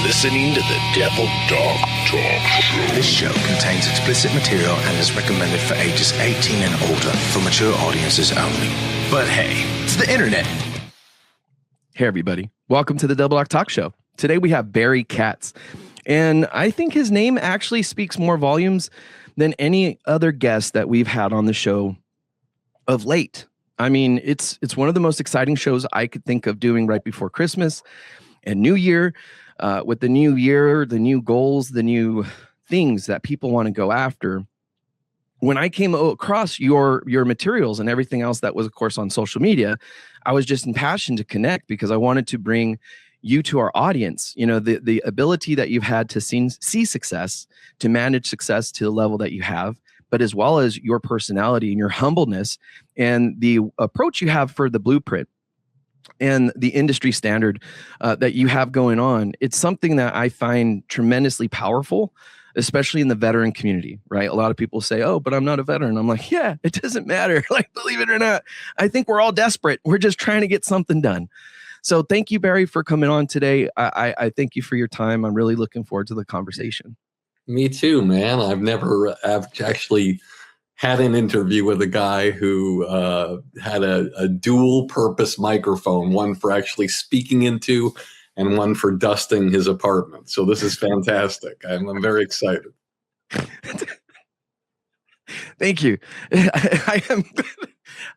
listening to the Devil Dog Talk Show. This show contains explicit material and is recommended for ages 18 and older for mature audiences only. But hey, it's the internet. Hey, everybody. Welcome to the Double Dog Talk Show. Today we have Barry Katz. And I think his name actually speaks more volumes than any other guest that we've had on the show of late. I mean, it's one of the most exciting shows I could think of doing right before Christmas and New Year. With the new year, the new goals, the new things that people want to go after. When I came across your materials and everything else that was, of course, on social media, I was just impassioned to connect because I wanted to bring you to our audience. You know, the ability that you've had to see success, to manage success to the level that you have, but as well as your personality and your humbleness and the approach you have for the blueprint and the industry standard that you have going on. It's something that I find tremendously powerful, especially in the veteran community, right? A lot of people say, oh, but I'm not a veteran. I'm like, yeah, it doesn't matter. Like, believe it or not, I think we're all desperate. We're just trying to get something done. So thank you, Barry, for coming on today. I thank you for your time. I'm really looking forward to the conversation. Me too, man. I've actually had an interview with a guy who had a dual purpose microphone, one for actually speaking into and one for dusting his apartment. So this is fantastic. I'm very excited. Thank you.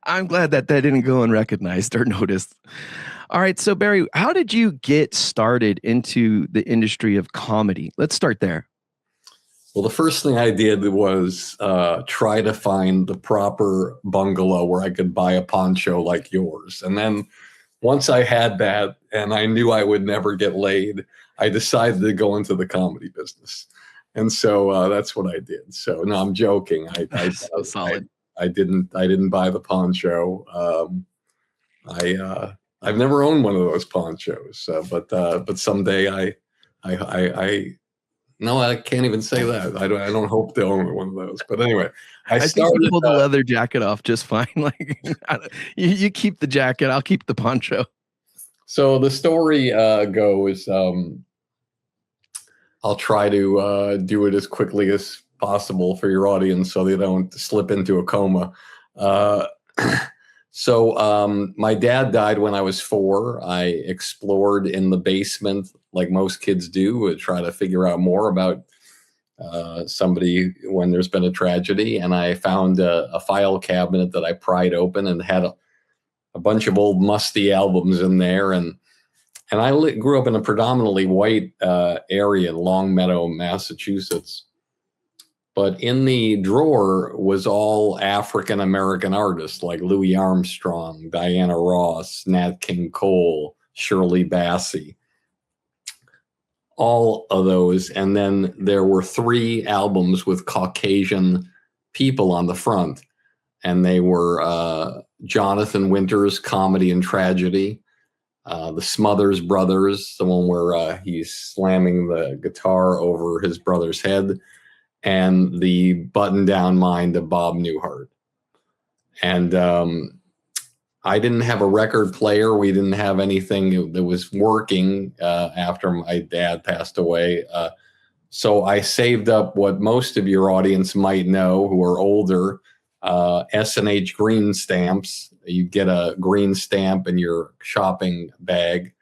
I'm glad that didn't go unrecognized or noticed. All right. So Barry, how did you get started into the industry of comedy? Let's start there. Well, the first thing I did was try to find the proper bungalow where I could buy a poncho like yours. And then once I had that and I knew I would never get laid, I decided to go into the comedy business. And so that's what I did. So no, I'm joking. So solid. I didn't buy the poncho. I've never owned one of those ponchos, but someday No, I can't even say that. I don't hope to own one of those. But anyway, I think you pull the leather jacket off just fine. Like you keep the jacket, I'll keep the poncho. So the story goes. I'll try to do it as quickly as possible for your audience, so they don't slip into a coma. So my dad died when I was 4. I explored in the basement like most kids do, to try to figure out more about somebody when there's been a tragedy. And I found a file cabinet that I pried open and had a bunch of old musty albums in there. And I grew up in a predominantly white area in Longmeadow, Massachusetts. But in the drawer was all African-American artists like Louis Armstrong, Diana Ross, Nat King Cole, Shirley Bassey. All of those. And then there were 3 albums with Caucasian people on the front. And they were Jonathan Winter's Comedy and Tragedy, the Smothers Brothers, the one where he's slamming the guitar over his brother's head, and the Button-Down Mind of Bob Newhart. And I didn't have a record player. We didn't have anything that was working after my dad passed away. So I saved up what most of your audience might know who are older, S&H green stamps. You get a green stamp in your shopping bag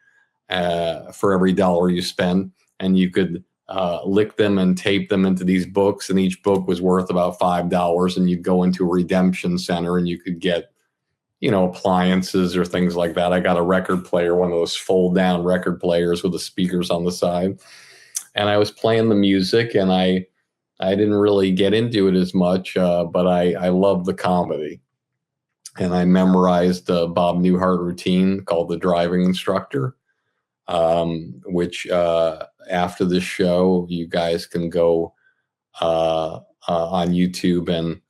for every $1 you spend, and you could lick them and tape them into these books, and each book was worth about $5, and you'd go into a redemption center and you could get, you know, appliances or things like that. I got a record player, one of those fold down record players with the speakers on the side. And I was playing the music, and I didn't really get into it as much, but I loved the comedy. And I memorized a Bob Newhart routine called The Driving Instructor, which after this show, you guys can go on YouTube and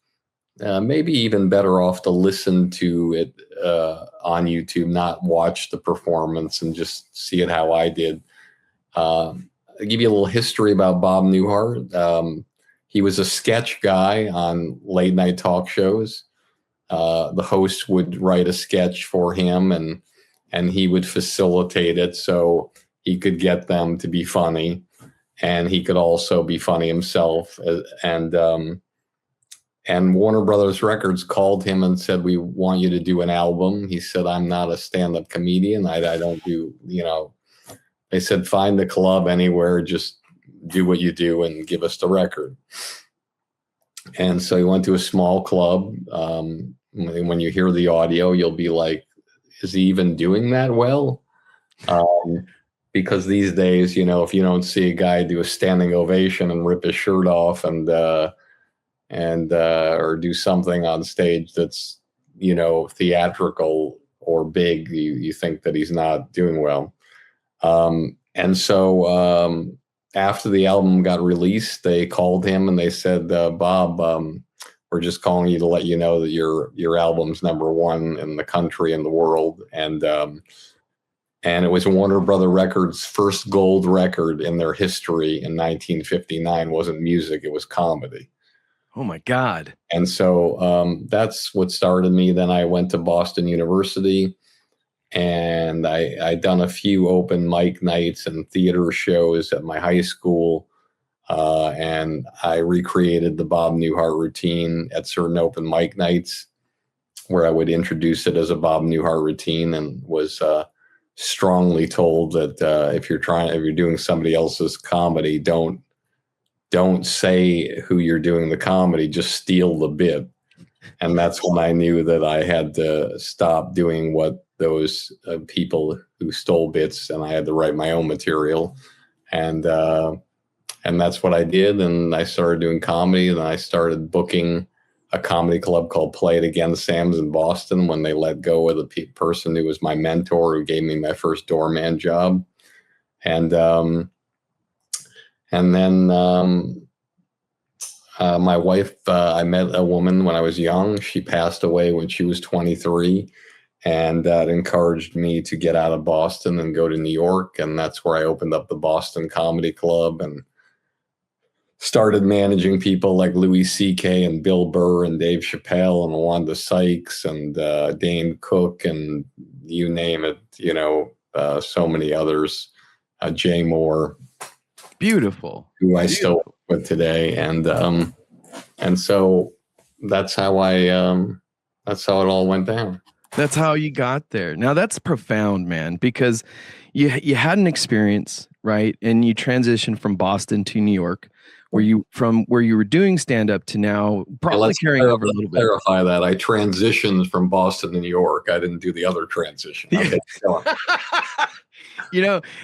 maybe even better off to listen to it on YouTube, not watch the performance and just see it how I did. I'll give you a little history about Bob Newhart. He was a sketch guy on late night talk shows. The host would write a sketch for him and he would facilitate it. So he could get them to be funny, and he could also be funny himself. And Warner Brothers Records called him and said, "We want you to do an album." He said, "I'm not a stand-up comedian. I don't do, They said, "Find the club anywhere, just do what you do and give us the record." And so he went to a small club. When you hear the audio, you'll be like, is he even doing that well? Because these days, if you don't see a guy do a standing ovation and rip his shirt off and or do something on stage that's, theatrical or big, you think that he's not doing well. And so after the album got released, they called him and they said, "Bob, we're just calling you to let you know that your album's #1 in the country and the world." And it was Warner Brother Records' first gold record in their history in 1959. Wasn't music, it was comedy. Oh my God. And so that's what started me. Then I went to Boston University, and I'd done a few open mic nights and theater shows at my high school. And I recreated the Bob Newhart routine at certain open mic nights, where I would introduce it as a Bob Newhart routine, and was strongly told that if you're doing somebody else's comedy, don't say who you're doing the comedy, just steal the bit. And that's when I knew that I had to stop doing what those people who stole bits, and I had to write my own material. And that's what I did. And I started doing comedy, and I started booking a comedy club called Play It Again Sam's in Boston, when they let go of the person who was my mentor, who gave me my first doorman job. And then my wife, I met a woman when I was young. She passed away when she was 23. And that encouraged me to get out of Boston and go to New York. And that's where I opened up the Boston Comedy Club and started managing people like Louis C.K. and Bill Burr and Dave Chappelle and Wanda Sykes and Dane Cook and you name it, so many others, Jay Mohr. Beautiful. Who I still work with today. And so that's how it all went down. That's how you got there. Now that's profound, man, because you had an experience, right? And you transitioned from Boston to New York, where you were doing stand-up to now probably carrying over a little bit. Clarify that. I transitioned from Boston to New York. I didn't do the other transition. Okay,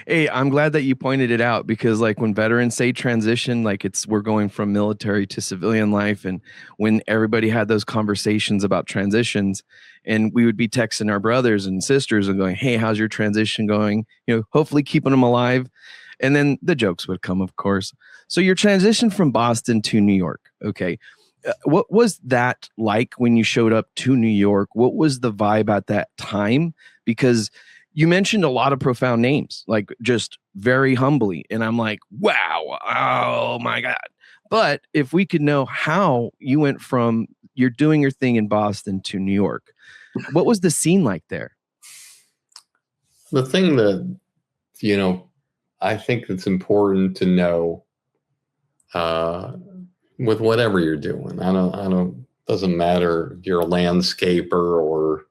hey, I'm glad that you pointed it out, because like when veterans say transition, like we're going from military to civilian life. And when everybody had those conversations about transitions, and we would be texting our brothers and sisters and going, "Hey, how's your transition going?" Hopefully keeping them alive. And then the jokes would come, of course. So your transition from Boston to New York. Okay. What was that like when you showed up to New York? What was the vibe at that time? Because you mentioned a lot of profound names, like just very humbly. And I'm like, wow, oh my God. But if we could know how you went from you're doing your thing in Boston to New York, what was the scene like there? The thing that, I think it's important to know with whatever you're doing. Doesn't matter if you're a landscaper or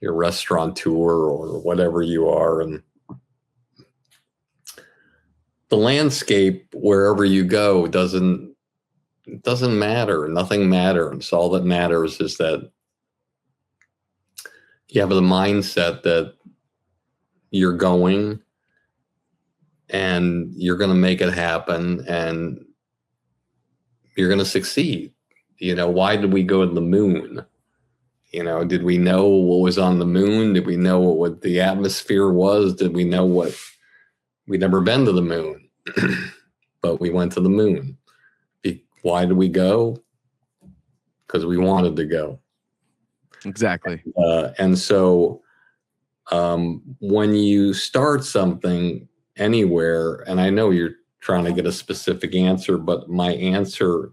your restaurateur or whatever you are. And the landscape, wherever you go, doesn't matter. Nothing matters. All that matters is that you have the mindset that you're going and you're going to make it happen and you're going to succeed. Why did we go to the moon? Did we know what was on the moon? Did we know what the atmosphere was? Did we know we'd never been to the moon, but we went to the moon. Why did we go? Because we wanted to go. Exactly. And so when you start something anywhere, and I know you're trying to get a specific answer, but my answer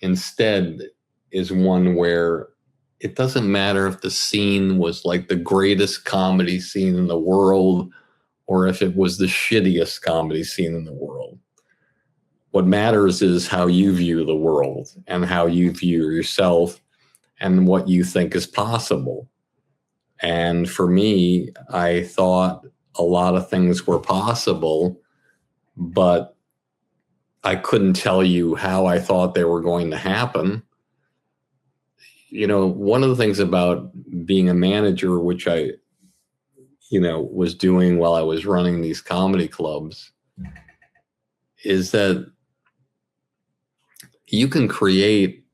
instead is one where it doesn't matter if the scene was like the greatest comedy scene in the world or if it was the shittiest comedy scene in the world. What matters is how you view the world and how you view yourself and what you think is possible. And for me, I thought a lot of things were possible, but I couldn't tell you how I thought they were going to happen. You know, one of the things about being a manager, which I, was doing while I was running these comedy clubs, is that you can create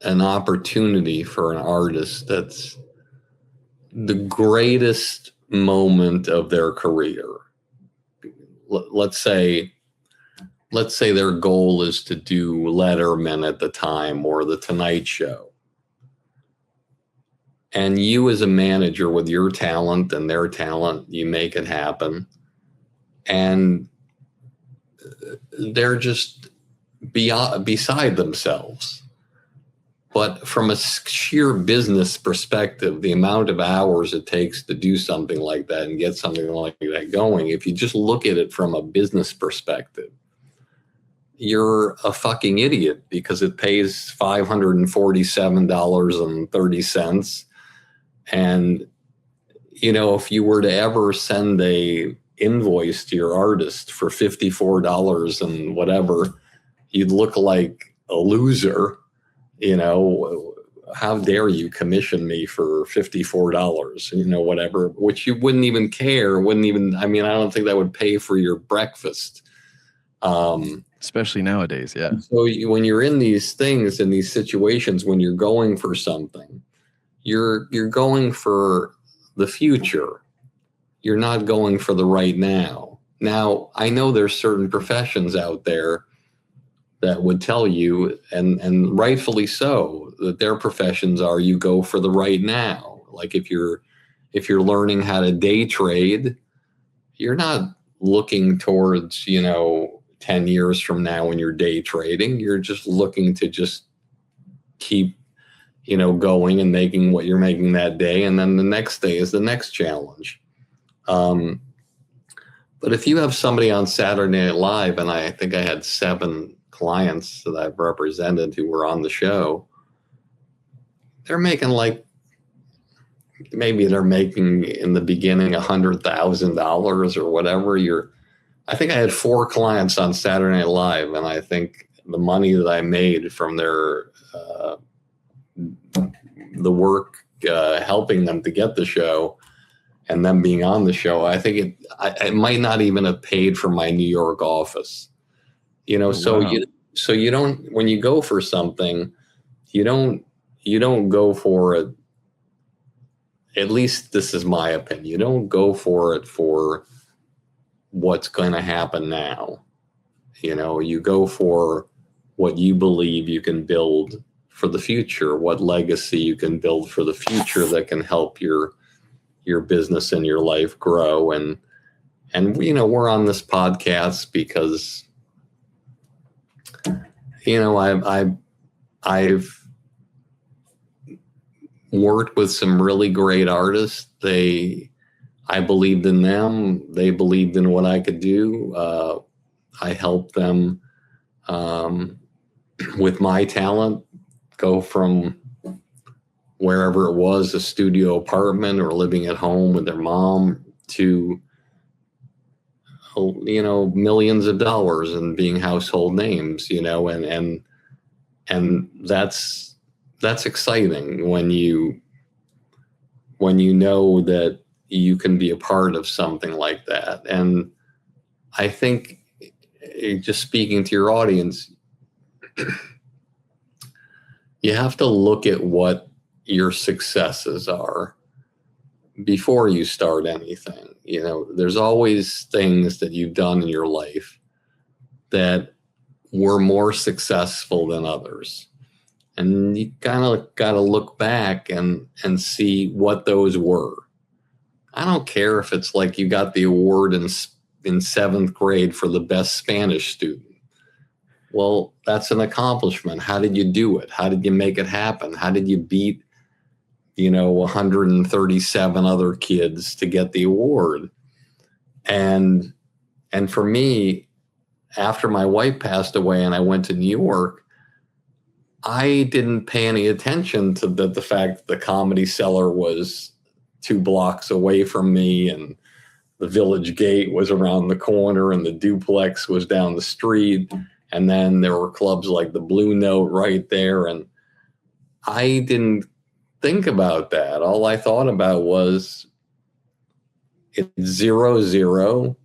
an opportunity for an artist that's the greatest moment of their career. Let's say their goal is to do Letterman at the time or The Tonight Show. And you as a manager with your talent and their talent, you make it happen. And they're just beside themselves. But from a sheer business perspective, the amount of hours it takes to do something like that and get something like that going, if you just look at it from a business perspective, you're a fucking idiot because it pays $547.30. And, if you were to ever send a invoice to your artist for $54 and whatever, you'd look like a loser. How dare you commission me for $54, whatever, which you wouldn't even care, I don't think that would pay for your breakfast. Especially nowadays, yeah. So when you're in these things, in these situations, when you're going for something, you're going for the future. You're not going for the right now. Now, I know there's certain professions out there that would tell you, and rightfully so, that their professions are you go for the right now. Like if you're learning how to day trade, you're not looking towards, 10 years from now when you're day trading. You're just looking to just keep, going and making what you're making that day. And then the next day is the next challenge. But if you have somebody on Saturday Night Live, and I think I had 7 clients that I've represented who were on the show, they're making maybe they're making in the beginning $100,000 or whatever. I think I had 4 clients on Saturday Night Live, and I think the money that I made from their the work helping them to get the show and them being on the show, I think it might not even have paid for my New York office. So wow. So you don't, when you go for something, you don't go for it. At least this is my opinion. You don't go for it for what's going to happen now. You go for what you believe you can build for the future, what legacy you can build for the future that can help your business and your life grow. And we're on this podcast because I've worked with some really great artists. I believed in them. They believed in what I could do. I helped them with my talent go from wherever it was, a studio apartment or living at home with their mom, to millions of dollars and being household names, and that's exciting when you know that you can be a part of something like that. And I think, just speaking to your audience, you have to look at what your successes are before you start anything. There's always things that you've done in your life that were more successful than others. And you kind of got to look back and see what those were. I don't care if it's like you got the award in 7th grade for the best Spanish student. Well, that's an accomplishment. How did you do it? How did you make it happen? How did you beat, 137 other kids to get the award? And for me, after my wife passed away and I went to New York, I didn't pay any attention to the fact that the Comedy Cellar was 2 blocks away from me, and the Village Gate was around the corner, and the Duplex was down the street. And then there were clubs like the Blue Note right there. And I didn't think about that. All I thought about was it's 0-0.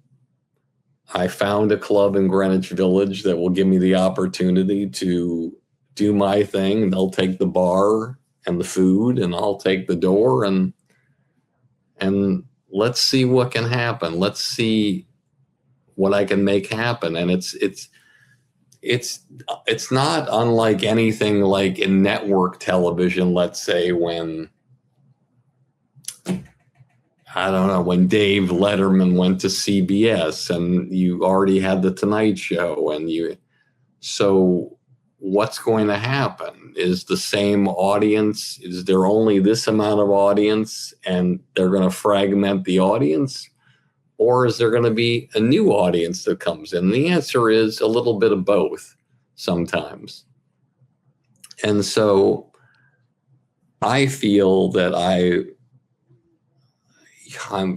I found a club in Greenwich Village that will give me the opportunity to do my thing. They'll take the bar and the food, and I'll take the door, and let's see what can happen. Let's see what I can make happen. And it's not unlike anything like in network television, let's say, when I don't know, when Dave Letterman went to CBS and you already had the Tonight Show, so what's going to happen? Is the same audience? Is there only this amount of audience and they're going to fragment the audience? Or is there going to be a new audience that comes in? The answer is a little bit of both sometimes. And so I feel that I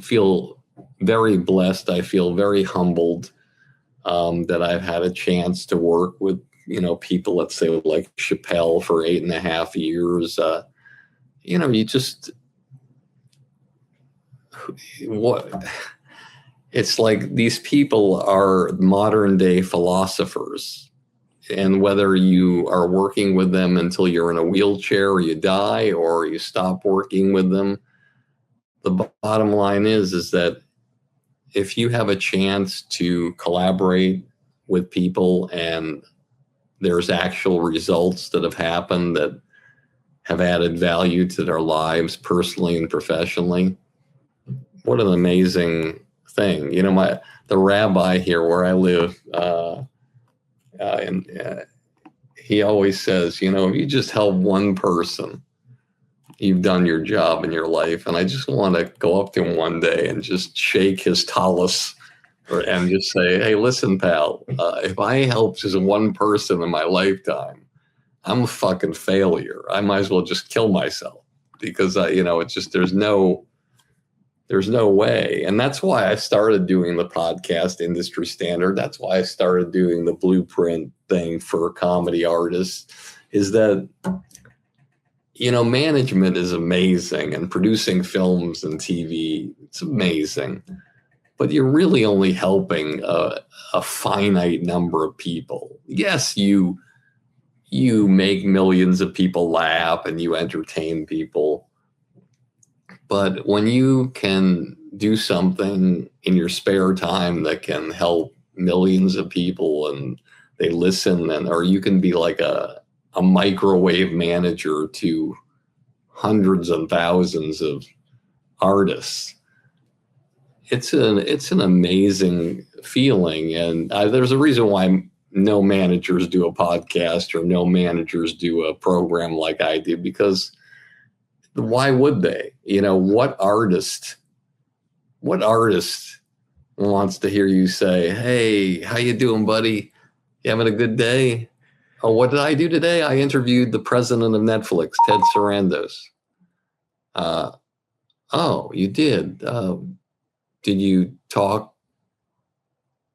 feel very blessed. I feel very humbled that I've had a chance to work with, people, let's say, like Chappelle for 8.5 years. It's like these people are modern day philosophers. And whether you are working with them until you're in a wheelchair or you die or you stop working with them, the bottom line is that if you have a chance to collaborate with people and there's actual results that have happened that have added value to their lives personally and professionally, what an amazing thing. The rabbi here where I live, he always says, if you just help one person, you've done your job in your life. And I just want to go up to him one day and just shake his tallis and just say, hey, listen, pal, if I help just one person in my lifetime, I'm a fucking failure. I might as well just kill myself because, it's just, there's no way. And that's why I started doing the podcast Industry Standard. That's why I started doing the Blueprint thing for comedy artists, is that, management is amazing, and producing films and TV, it's amazing. But you're really only helping a finite number of people. Yes, you make millions of people laugh and you entertain people. But when you can do something in your spare time that can help millions of people and they listen, or you can be like a microwave manager to hundreds and thousands of artists, it's an amazing feeling. And there's a reason why no managers do a podcast or no managers do a program like I do, because why would they? What artist wants to hear you say, hey, how you doing, buddy? You having a good day? Oh, what did I do today? I interviewed the president of Netflix, Ted Sarandos. Oh, you did. Did you talk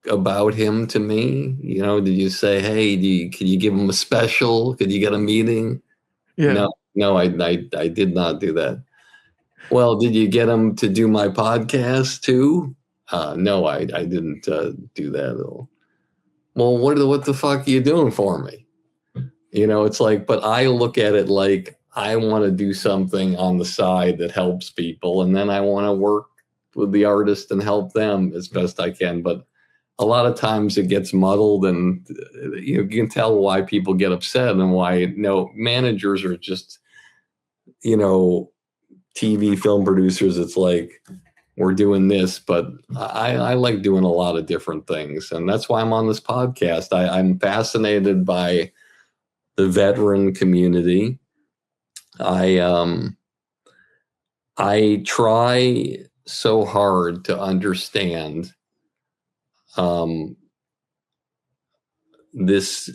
about him to me? Did you say, hey, can you give him a special? Could you get a meeting? Yeah. No, I did not do that. Well, did you get him to do my podcast too? No, I didn't do that at all. Well, what the fuck are you doing for me? It's like, but I look at it like I want to do something on the side that helps people. And then I want to work with the artist and help them as best I can. But a lot of times it gets muddled, and you can tell why people get upset and why managers are just, TV film producers. It's like, we're doing this, but I like doing a lot of different things. And that's why I'm on this podcast. I'm fascinated by the veteran community. I try so hard to understand this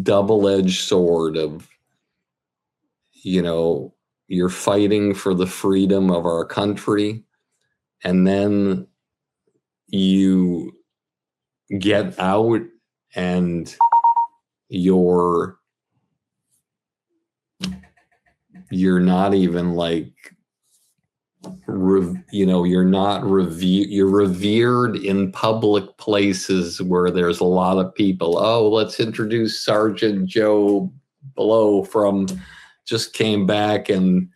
double-edged sword of, you're fighting for the freedom of our country, and then you get out and you're not even like, you're not you're revered in public places where there's a lot of people. Oh, let's introduce Sergeant Joe Blow just came back, and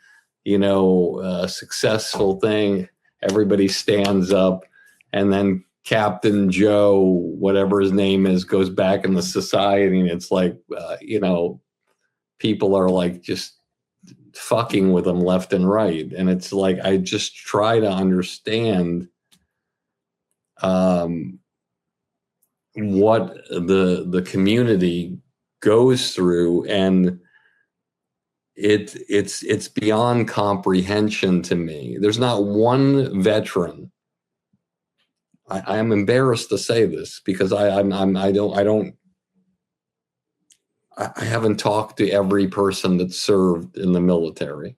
a successful thing. Everybody stands up, and then Captain Joe, whatever his name is, goes back in the society, and it's like, people are like just fucking with them left and right. And it's like, I just try to understand what the community goes through, and it's beyond comprehension to me. There's not one veteran. I am embarrassed to say this because I haven't talked to every person that served in the military,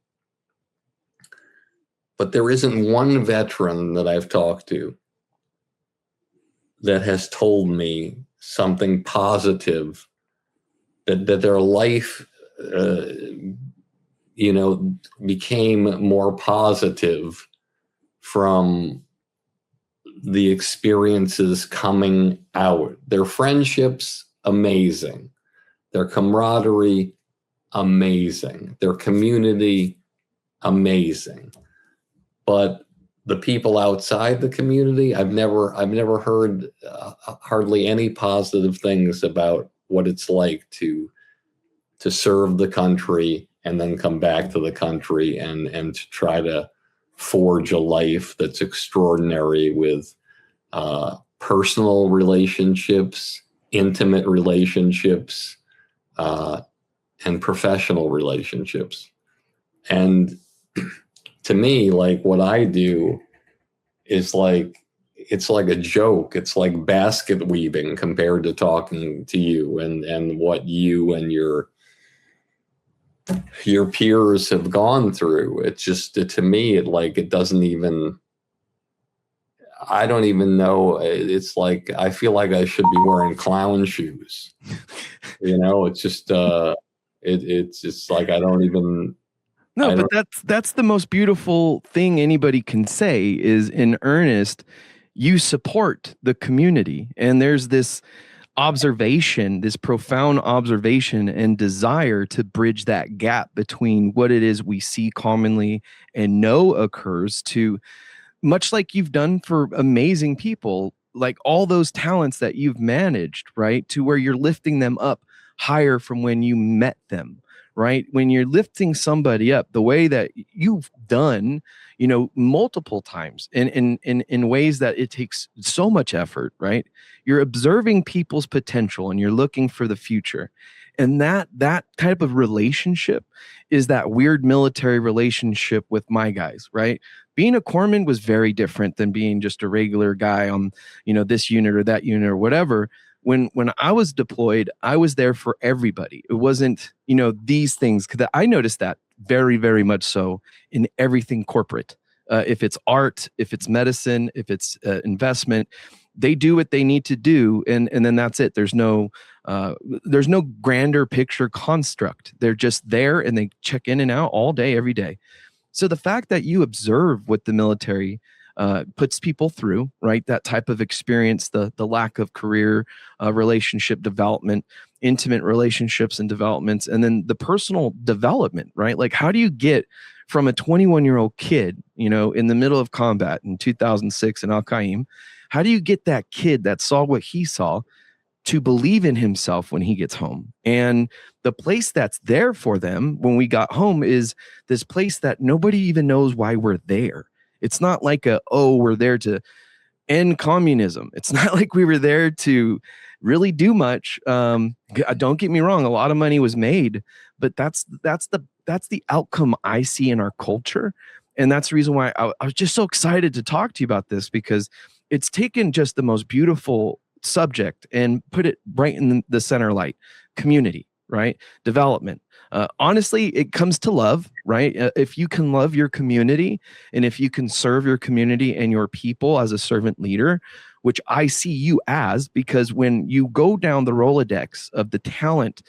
but there isn't one veteran that I've talked to that has told me something positive, that their life, became more positive from the experiences coming out. Their friendships, amazing. Their camaraderie, amazing. Their community, amazing. But the people outside the community, I've never heard hardly any positive things about what it's like to serve the country and then come back to the country and to try to forge a life that's extraordinary with personal relationships, intimate relationships, and professional relationships. And to me, like, what I do is like, it's like a joke. It's like basket weaving compared to talking to you and what you and your peers have gone through. It's just, to me, it doesn't even, I don't even know. It's like, I feel like I should be wearing clown shoes. It's just, it's just like, I don't even. No, but that's the most beautiful thing anybody can say is, in earnest, you support the community. And there's this observation, this profound observation and desire to bridge that gap between what it is we see commonly and know occurs, to, much like you've done for amazing people, like all those talents that you've managed, right? To where you're lifting them up higher from when you met them, right? When you're lifting somebody up the way that you've done, multiple times in ways that it takes so much effort, right? You're observing people's potential and you're looking for the future. And that type of relationship is that weird military relationship with my guys, right? Being a corpsman was very different than being just a regular guy on, this unit or that unit or whatever. When I was deployed, I was there for everybody. It wasn't, these things. 'Cause I noticed that very, very much so in everything corporate. If it's art, if it's medicine, if it's investment, they do what they need to do, and then that's it. There's no grander picture construct. They're just there and they check in and out all day, every day. So the fact that you observe what the military puts people through, right? That type of experience, the lack of career relationship development, intimate relationships and developments, and then the personal development, right? Like, how do you get from a 21-year-old kid, in the middle of combat in 2006 in Al Qaim, how do you get that kid that saw what he saw to believe in himself when he gets home? And the place that's there for them when we got home is this place that nobody even knows why we're there. It's not like we're there to end communism. It's not like we were there to really do much. Don't get me wrong, a lot of money was made, but that's the outcome I see in our culture. And that's the reason why I was just so excited to talk to you about this, because it's taken just the most beautiful subject and put it right in the center light. Community, right? Development. Honestly, it comes to love, right? If you can love your community and if you can serve your community and your people as a servant leader, which I see you as, because when you go down the Rolodex of the talent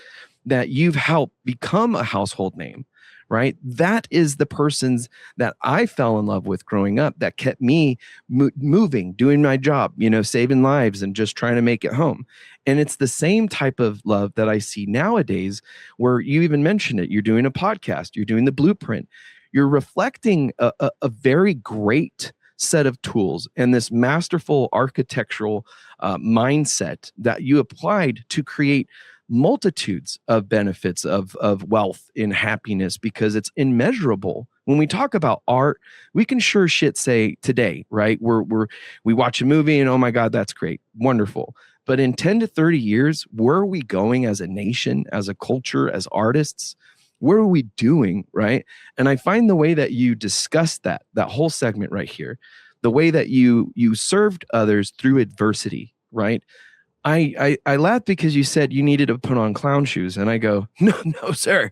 that you've helped become a household name, right? That is the persons that I fell in love with growing up that kept me moving, doing my job, saving lives and just trying to make it home. And it's the same type of love that I see nowadays, where you even mentioned it. You're doing a podcast, you're doing the blueprint, you're reflecting a very great set of tools and this masterful architectural mindset that you applied to create multitudes of benefits of wealth and happiness, because it's immeasurable. When we talk about art, we can sure shit say today, right? We watch a movie and, oh my God, that's great, wonderful. But in 10 to 30 years, where are we going as a nation, as a culture, as artists? Where are we doing, right? And I find the way that you discussed that whole segment right here, the way that you served others through adversity, right? I laughed because you said you needed to put on clown shoes. And I go, no, sir,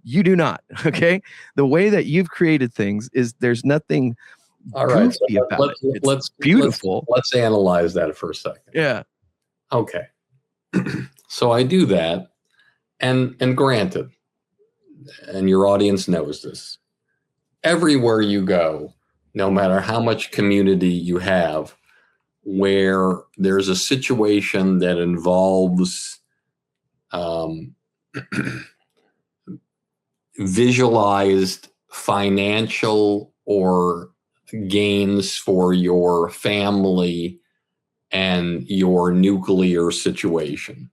you do not. Okay. The way that you've created things is there's nothing all right, goofy about it. It's beautiful. Let's analyze that for a second. Yeah. Okay. So I do that. And granted, and your audience knows this, everywhere you go, no matter how much community you have, where there's a situation that involves visualized financial or gains for your family and your nuclear situation,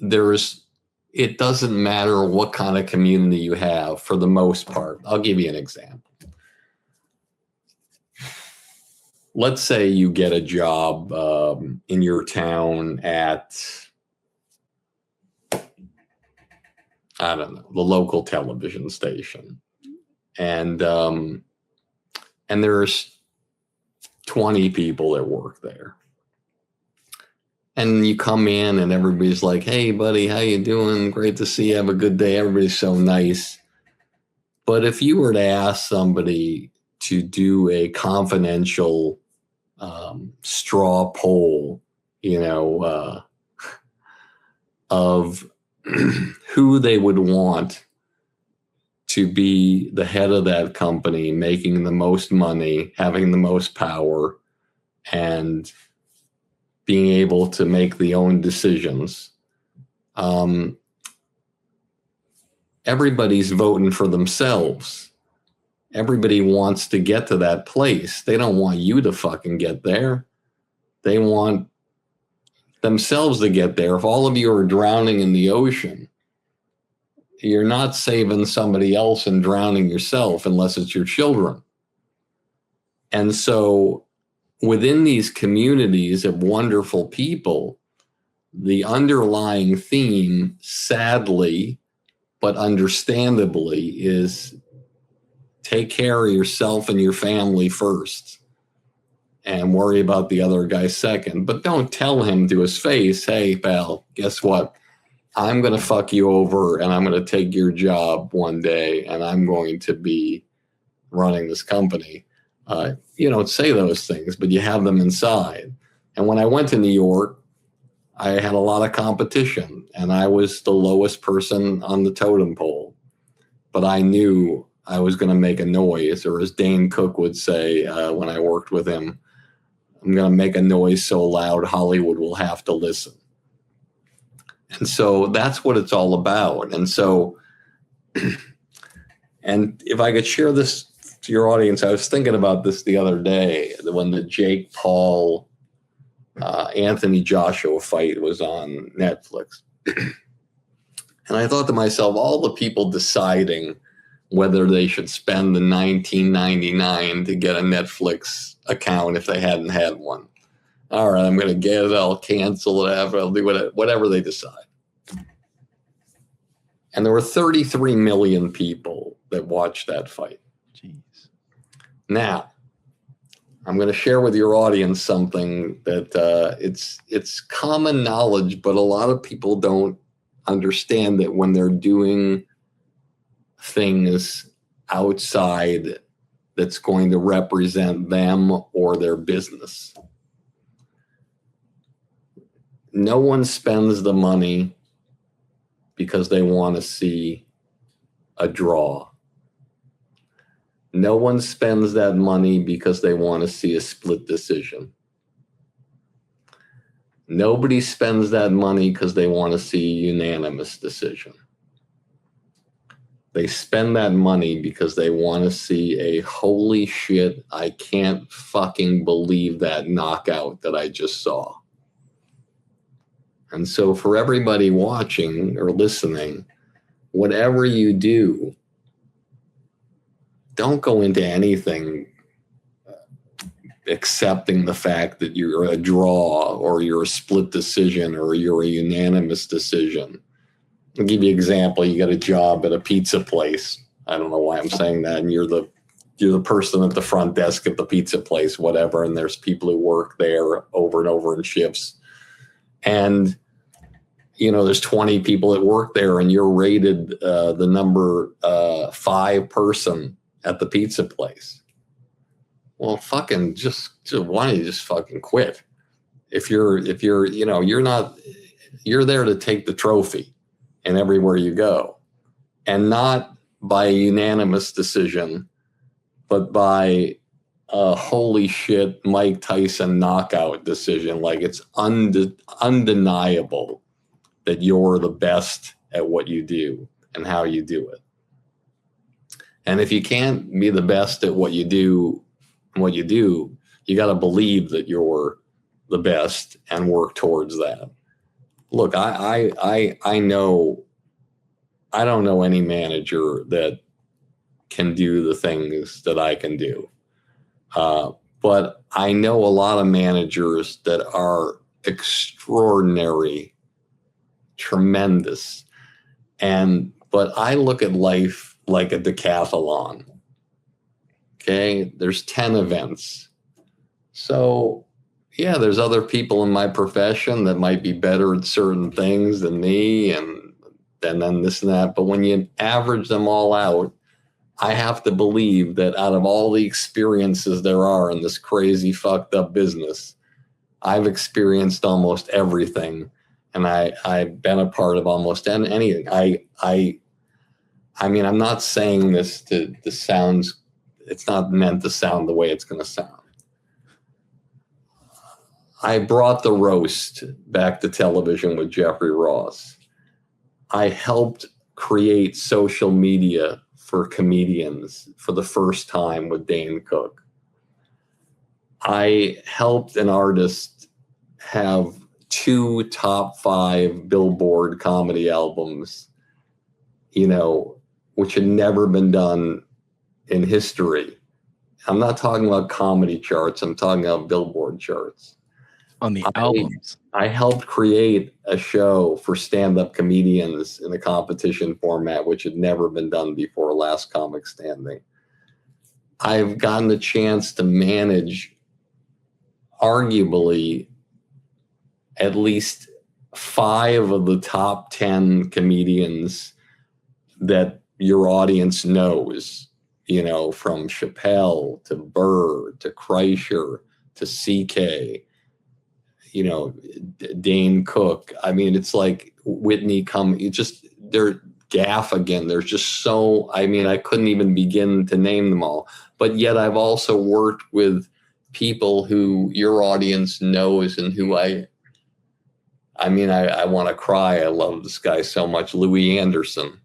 it doesn't matter what kind of community you have for the most part. I'll give you an example. Let's say you get a job in your town at, I don't know, the local television station. And there's 20 people that work there. And you come in and everybody's like, hey, buddy, how you doing? Great to see you. Have a good day. Everybody's so nice. But if you were to ask somebody to do a confidential straw poll, of who they would want to be the head of that company, making the most money, having the most power, and being able to make the own decisions, everybody's voting for themselves. Everybody wants to get to that place. They don't want you to fucking get there. They want themselves to get there. If all of you are drowning in the ocean, you're not saving somebody else and drowning yourself unless it's your children. And so within these communities of wonderful people, the underlying theme, sadly, but understandably, is take care of yourself and your family first and worry about the other guy second. But don't tell him to his face, hey, pal, guess what? I'm going to fuck you over and I'm going to take your job one day and I'm going to be running this company. You don't say those things, but you have them inside. And when I went to New York, I had a lot of competition and I was the lowest person on the totem pole. But I knew I was going to make a noise, or as Dane Cook would say when I worked with him, I'm going to make a noise so loud Hollywood will have to listen. And so that's what it's all about. And so, and if I could share this to your audience, I was thinking about this the other day when the Jake Paul, Anthony Joshua fight was on Netflix. And I thought to myself, all the people deciding whether they should spend the $19.99 to get a Netflix account if they hadn't had one. All right, I'm going to get it. I'll cancel it. I'll do whatever they decide. And there were 33 million people that watched that fight. Jeez. Now, I'm going to share with your audience something that it's common knowledge, but a lot of people don't understand that when they're doing things outside that's going to represent them or their business. No one spends the money because they want to see a draw. No one spends that money because they want to see a split decision. Nobody spends that money because they want to see a unanimous decision. They spend that money because they want to see a holy shit, I can't fucking believe that knockout that I just saw. And so for everybody watching or listening, whatever you do, don't go into anything accepting the fact that you're a draw or you're a split decision or you're a unanimous decision. I'll give you an example. You got a job at a pizza place. I don't know why I'm saying that. And you're the person at the front desk at the pizza place, whatever. And there's people who work there over and over in shifts. And, you know, there's 20 people that work there and you're rated the number 5 person at the pizza place. Well, fucking just why don't you just fucking quit? If you're, you know, you're there to take the trophy and everywhere you go, and not by a unanimous decision, but by a holy shit Mike Tyson knockout decision. Like it's undeniable that you're the best at what you do and how you do it. And if you can't be the best at what you do, you got to believe that you're the best and work towards that. Look, I know, I don't know any manager that can do the things that I can do. But I know a lot of managers that are extraordinary, tremendous. But I look at life like a decathlon. Okay, there's 10 events. So yeah, there's other people in my profession that might be better at certain things than me and then this and that. But when you average them all out, I have to believe that out of all the experiences there are in this crazy fucked up business, I've experienced almost everything. And I've been a part of almost anything. I mean, I'm not saying this to sounds, it's not meant to sound the way it's going to sound. I brought the roast back to television with Jeffrey Ross. I helped create social media for comedians for the first time with Dane Cook. I helped an artist have 2 top 5 Billboard comedy albums, you know, which had never been done in history. I'm not talking about comedy charts. I'm talking about Billboard charts. On the albums. I helped create a show for stand-up comedians in a competition format, which had never been done before, Last Comic Standing. I've gotten the chance to manage arguably at least 5 of the top 10 comedians that your audience knows, you know, from Chappelle to Burr to Kreischer to CK, you know, Dane Cook. I mean, it's like Whitney they're Gaff again. There's just so, I mean, I couldn't even begin to name them all. But yet I've also worked with people who your audience knows and who I want to cry. I love this guy so much, Louis Anderson.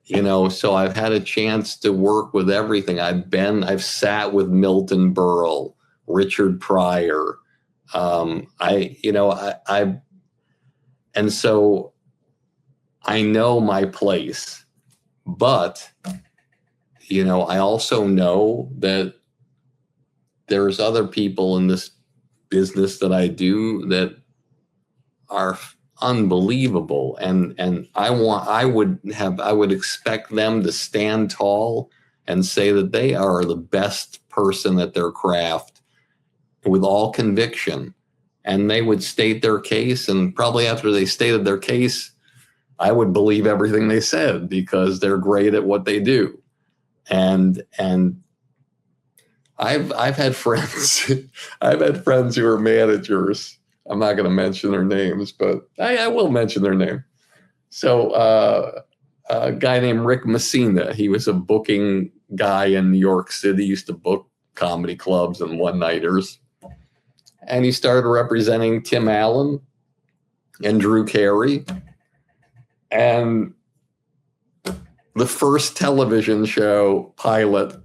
You know, so I've had a chance to work with everything. I've sat with Milton Berle, Richard Pryor. And so I know my place, but, you know, I also know that there's other people in this business that I do that are unbelievable. And I would expect them to stand tall and say that they are the best person at their craft with all conviction. And they would state their case. And probably after they stated their case, I would believe everything they said because they're great at what they do. And I've had friends, I've had friends who are managers. I'm not going to mention their names, but I will mention their name. So a guy named Rick Messina, he was a booking guy in New York City, used to book comedy clubs and one-nighters. And he started representing Tim Allen and Drew Carey. And the first television show pilot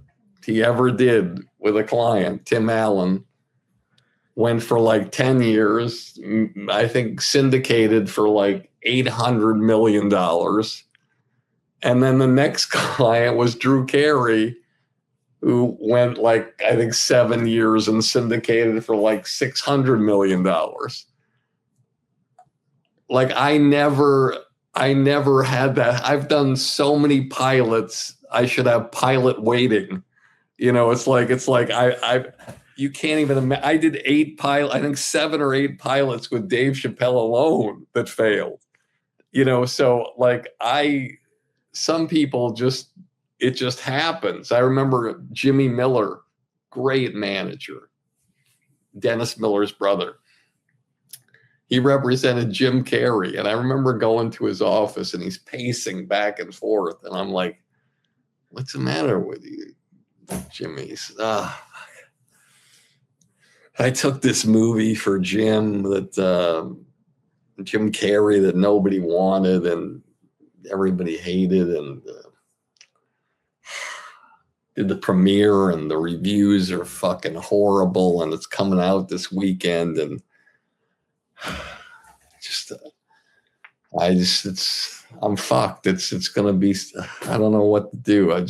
he ever did with a client, Tim Allen, went for like 10 years, I think syndicated for like $800 million. And then the next client was Drew Carey, who went like, I think 7 years and syndicated for like $600 million. Like I never had that. I've done so many pilots. I should have pilot waiting. You know, it's like you can't even imagine. I did 8 pilots, I think 7 or 8 pilots with Dave Chappelle alone that failed. You know, so like some people it just happens. I remember Jimmy Miller, great manager, Dennis Miller's brother. He represented Jim Carrey. And I remember going to his office and he's pacing back and forth. And I'm like, what's the matter with you, Jimmy? He said, I took this movie for Jim Jim Carrey that nobody wanted and everybody hated, and did the premiere and the reviews are fucking horrible and it's coming out this weekend and I'm fucked. It's gonna be, I don't know what to do. I'm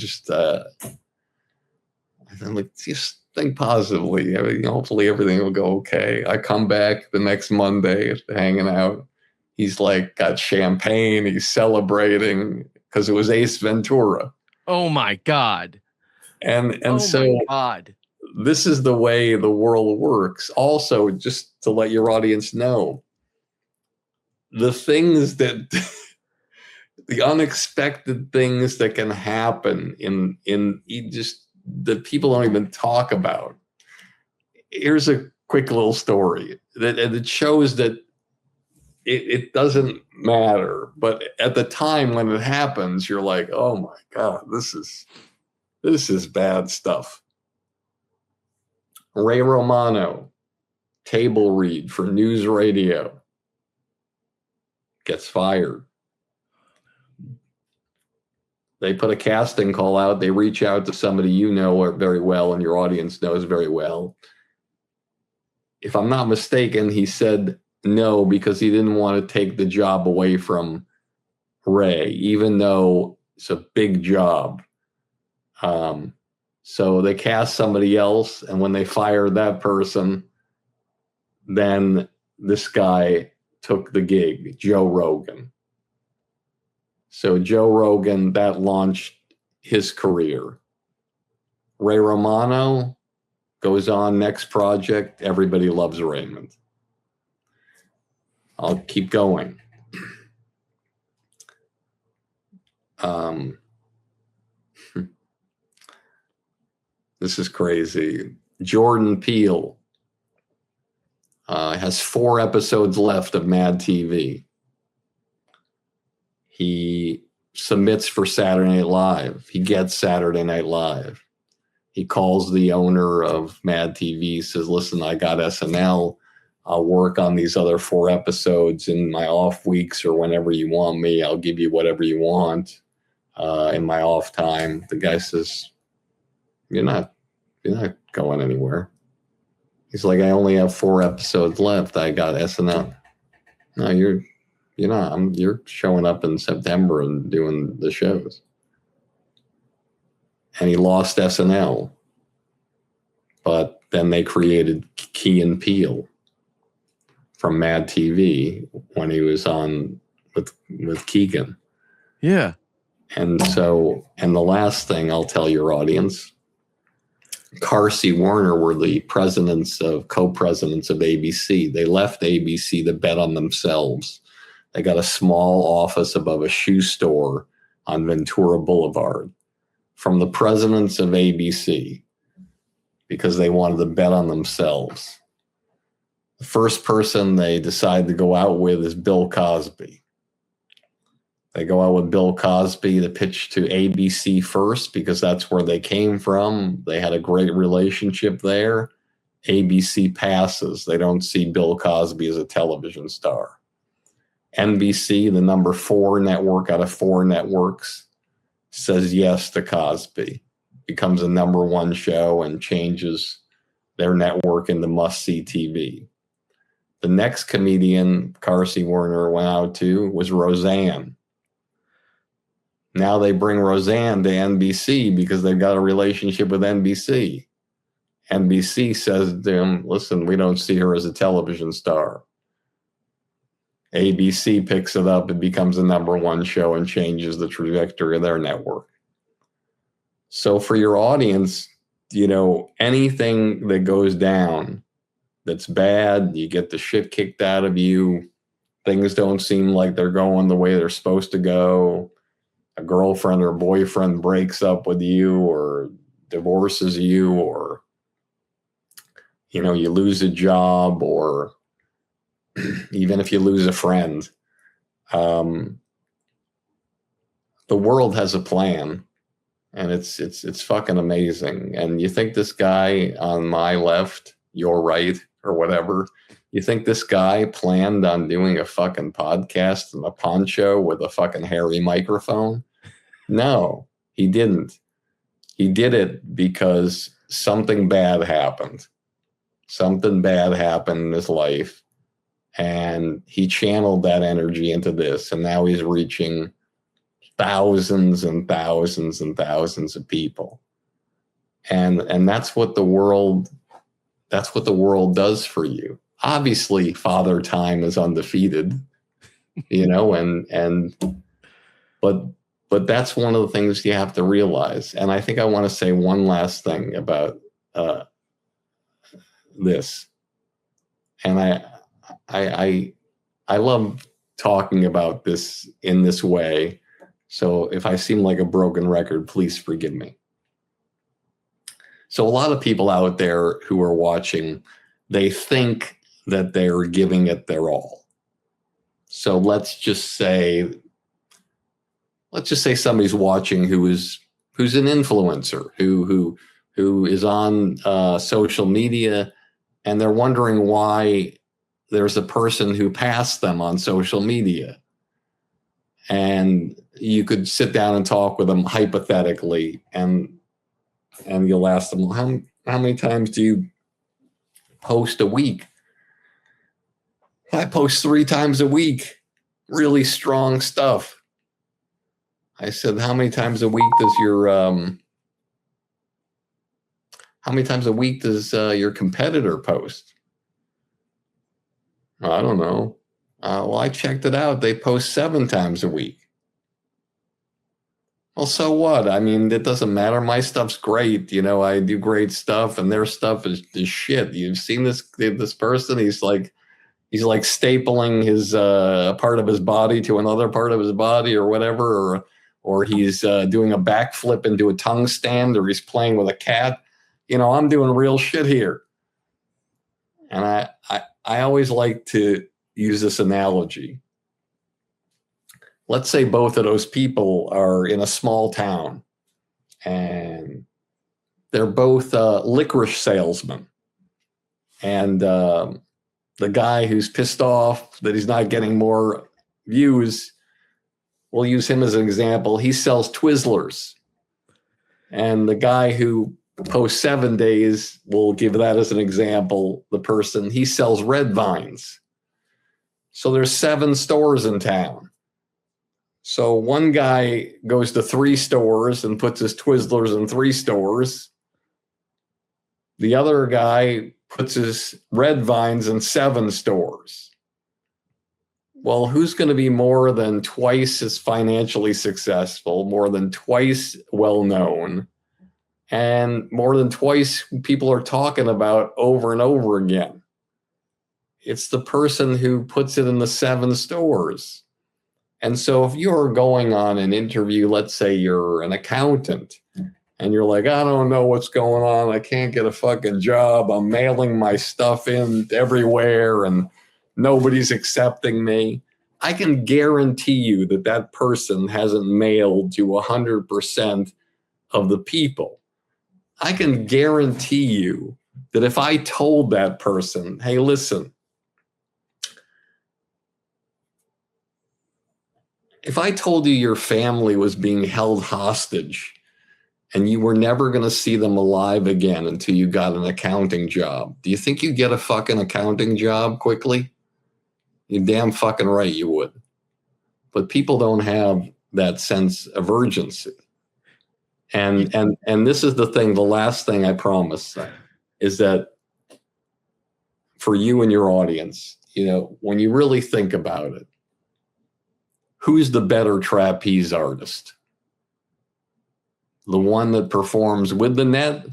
like, just think positively. Hopefully everything will go okay. I come back the next Monday hanging out. He's like got champagne. He's celebrating because it was Ace Ventura. Oh my God. And so my God. This is the way the world works. Also, just to let your audience know, the things that the unexpected things that can happen in just that people don't even talk about. Here's a quick little story that it shows that it doesn't matter, but at the time when it happens, you're like, oh my God, this is bad stuff. Ray Romano, table read for news radio, gets fired. They put a casting call out. They reach out to somebody you know very well and your audience knows very well. If I'm not mistaken, he said no because he didn't want to take the job away from Ray, even though it's a big job. So they cast somebody else, and when they fired that person, then this guy took the gig, Joe Rogan. So Joe Rogan, that launched his career. Ray Romano goes on, next project, Everybody Loves Raymond. I'll keep going. This is crazy. Jordan Peele has 4 episodes left of Mad TV. He submits for Saturday Night Live. He gets Saturday Night Live. He calls the owner of Mad TV, says, listen, I got SNL. I'll work on these other 4 episodes in my off weeks or whenever you want me. I'll give you whatever you want in my off time. The guy says, You're not going anywhere. He's like, I only have 4 episodes left. I got SNL. No, you're not. You're showing up in September and doing the shows. And he lost SNL. But then they created Key and Peele from Mad TV when he was on with Keegan. Yeah. And so, and the last thing I'll tell your audience, Carsey Werner were the co-presidents of ABC. They left ABC to bet on themselves. They got a small office above a shoe store on Ventura Boulevard from the presidents of ABC because they wanted to bet on themselves. The first person they decide to go out with is Bill Cosby. They go out with Bill Cosby to pitch to ABC first because that's where they came from. They had a great relationship there. ABC passes. They don't see Bill Cosby as a television star. NBC, the number 4 network out of 4 networks, says yes to Cosby. Becomes a number 1 show and changes their network into must-see TV. The next comedian Carsey Werner went out to was Roseanne. Now they bring Roseanne to NBC because they've got a relationship with NBC. NBC says to him, listen, we don't see her as a television star. ABC picks it up, it becomes a number 1 show and changes the trajectory of their network. So for your audience, anything that goes down that's bad, you get the shit kicked out of you, things don't seem like they're going the way they're supposed to go, a girlfriend or boyfriend breaks up with you or divorces you, or you lose a job, or even if you lose a friend, the world has a plan, and it's fucking amazing. And you think this guy on my left, your right, or whatever, you think this guy planned on doing a fucking podcast in a poncho with a fucking hairy microphone? No, he didn't. He did it because something bad happened. Something bad happened in his life, and he channeled that energy into this, and now he's reaching thousands and thousands and thousands of people. And that's what the world does for you. Obviously, Father Time is undefeated, but that's one of the things you have to realize. And I think I want to say one last thing about this. And I love talking about this in this way. So if I seem like a broken record, please forgive me. So a lot of people out there who are watching, they think that they're giving it their all. So let's just say somebody's watching who's an influencer, who is on social media, and they're wondering why there's a person who passed them on social media. And you could sit down and talk with them hypothetically, and you'll ask them, well, how many times do you post a week? I post 3 times a week, really strong stuff. I said, how many times a week does your competitor post? I don't know. Well, I checked it out. They post 7 times a week. Well, so what? I mean, it doesn't matter. My stuff's great. I do great stuff, and their stuff is shit. You've seen this person? He's like stapling his part of his body to another part of his body, or whatever, or he's doing a backflip into a tongue stand, or he's playing with a cat. I'm doing real shit here. And I always like to use this analogy. Let's say both of those people are in a small town, and they're both licorice salesmen. And the guy who's pissed off that he's not getting more views, we'll use him as an example. He sells Twizzlers. And the guy who posts 7 days, we'll give that as an example. The person, he sells red vines. So there's 7 stores in town. So one guy goes to 3 stores and puts his Twizzlers in 3 stores. The other guy puts his red vines in 7 stores. Well, who's going to be more than twice as financially successful, more than twice well-known, and more than twice people are talking about over and over again. It's the person who puts it in the 7 stores. And so if you're going on an interview, let's say you're an accountant, and you're like, I don't know what's going on. I can't get a fucking job. I'm mailing my stuff in everywhere and nobody's accepting me. I can guarantee you that that person hasn't mailed to 100% of the people. I can guarantee you that if I told that person, hey, listen, if I told you your family was being held hostage and you were never going to see them alive again until you got an accounting job, do you think you'd get a fucking accounting job quickly? You're damn fucking right you would. But people don't have that sense of urgency. And this is the thing, the last thing I promise is that for you and your audience, you know, when you really think about it, who's the better trapeze artist? The one that performs with the net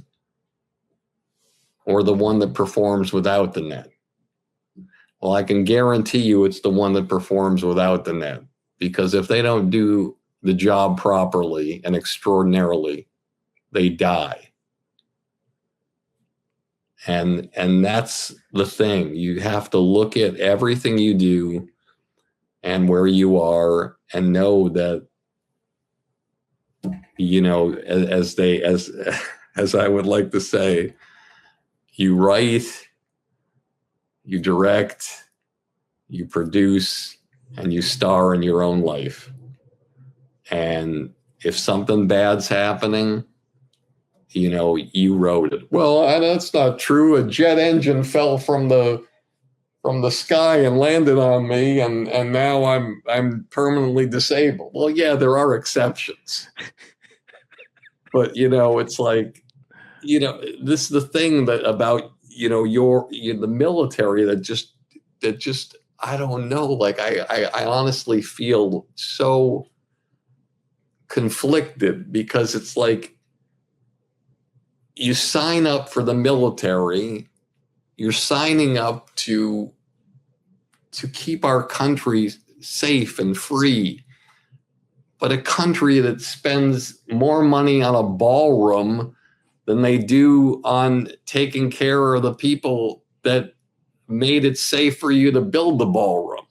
or the one that performs without the net? Well, I can guarantee you it's the one that performs without the net, because if they don't do the job properly and extraordinarily, they die. And that's the thing. You have to look at everything you do and where you are and know that, you know, as I would like to say, you write, you direct, you produce, and you star in your own life. And if something bad's happening, you know, you wrote it. Well, that's not true. A jet engine fell from the sky and landed on me, and now I'm permanently disabled. Well, yeah, there are exceptions. But, you know, it's like, you know, this is the thing that about, you know, the military that just I don't know. Like I honestly feel so conflicted, because it's like you sign up for the military, you're signing up to keep our country safe and free. But a country that spends more money on a ballroom than they do on taking care of the people that made it safe for you to build the ballroom.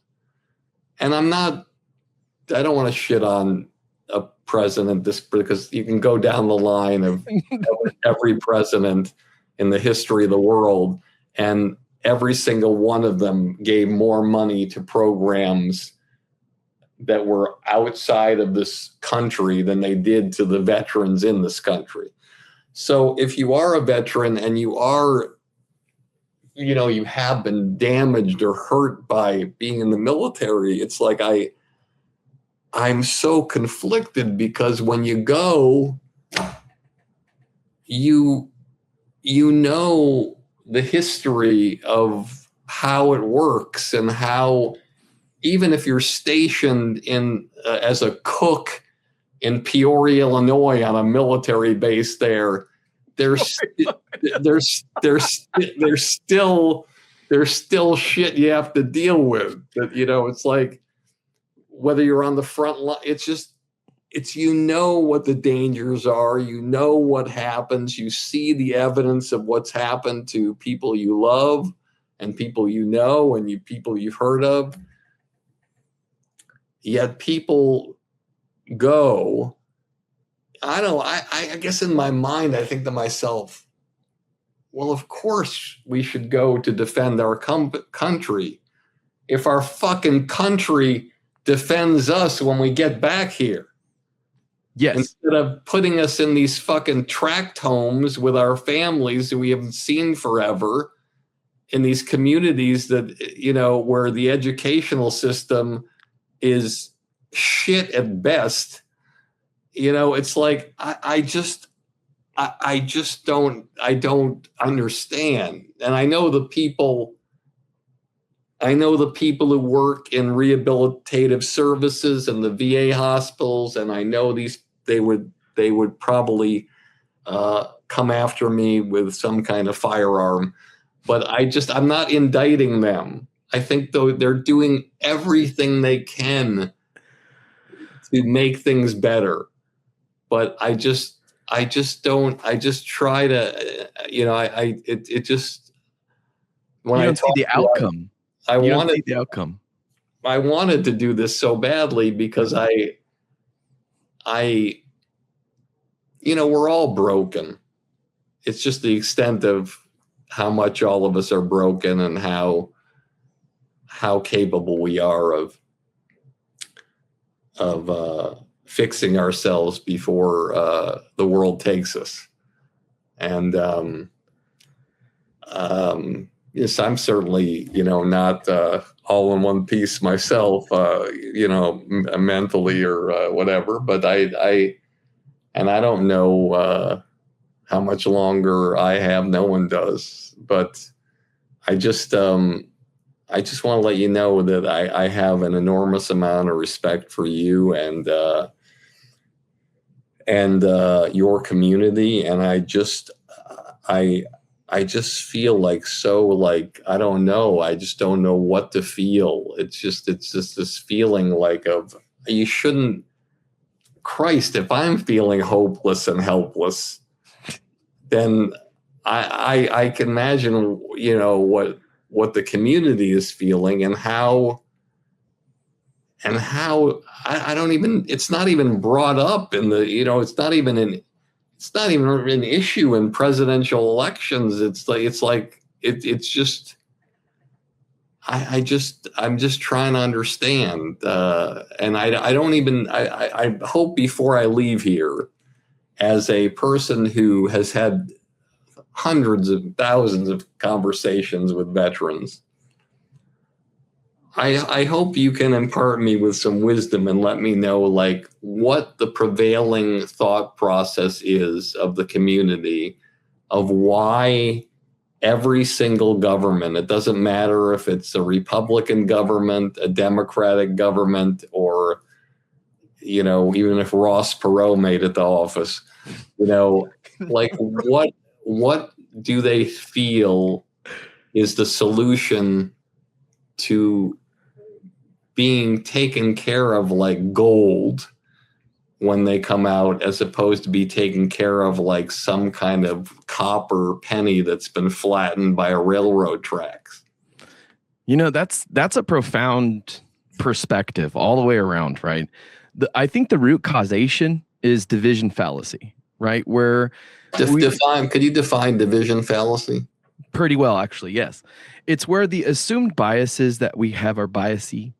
And I don't want to shit on a president because you can go down the line of every president in the history of the world, and every single one of them gave more money to programs that were outside of this country than they did to the veterans in this country. So if you are a veteran and you are, you know, you have been damaged or hurt by being in the military, it's like I'm so conflicted, because when you go, you know the history of how it works, and how even if you're stationed in as a cook in Peoria, Illinois, on a military base there's still shit you have to deal with. That, you know, it's like whether you're on the front line, it's you know what the dangers are, you know what happens, you see the evidence of what's happened to people you love and people you know and people you've heard of. Yet people go, I don't know, I guess in my mind, I think to myself, well, of course we should go to defend our country. If our fucking country defends us when we get back here. Yes. Instead of putting us in these fucking tract homes with our families that we haven't seen forever, in these communities that, you know, where the educational system is shit at best. You know, it's like, I don't understand. And I know the people who work in rehabilitative services and the VA hospitals, and I know they would probably come after me with some kind of firearm. But I'm not indicting them. I think though they're doing everything they can to make things better. But I just try to, it just, when you I don't see the outcome. I you wanted don't see the outcome. I wanted to do this so badly because we're all broken. It's just the extent of how much all of us are broken and how capable we are of fixing ourselves before the world takes us. And yes, I'm certainly, not all in one piece myself, mentally or whatever. But I don't know how much longer I have. No one does. But I just want to let you know that I have an enormous amount of respect for you and your community, and I just feel like I don't know. I just don't know what to feel. It's just this feeling you shouldn't. Christ, if I'm feeling hopeless and helpless, then I can imagine what the community is feeling and how I don't even, it's not even brought up in the, it's not even an issue in presidential elections. I'm just trying to understand. And I hope before I leave here, as a person who has had hundreds of thousands of conversations with veterans, I hope you can impart me with some wisdom and let me know what the prevailing thought process is of the community, of why every single government, it doesn't matter if it's a Republican government, a Democratic government, or, even if Ross Perot made it to office, what do they feel is the solution to being taken care of like gold when they come out, as opposed to be taken care of like some kind of copper penny that's been flattened by a railroad tracks? That's a profound perspective all the way around, right? I think the root causation is division fallacy, right? Where could you define division fallacy? Pretty well, actually, yes. It's where the assumed biases that we have are biasi,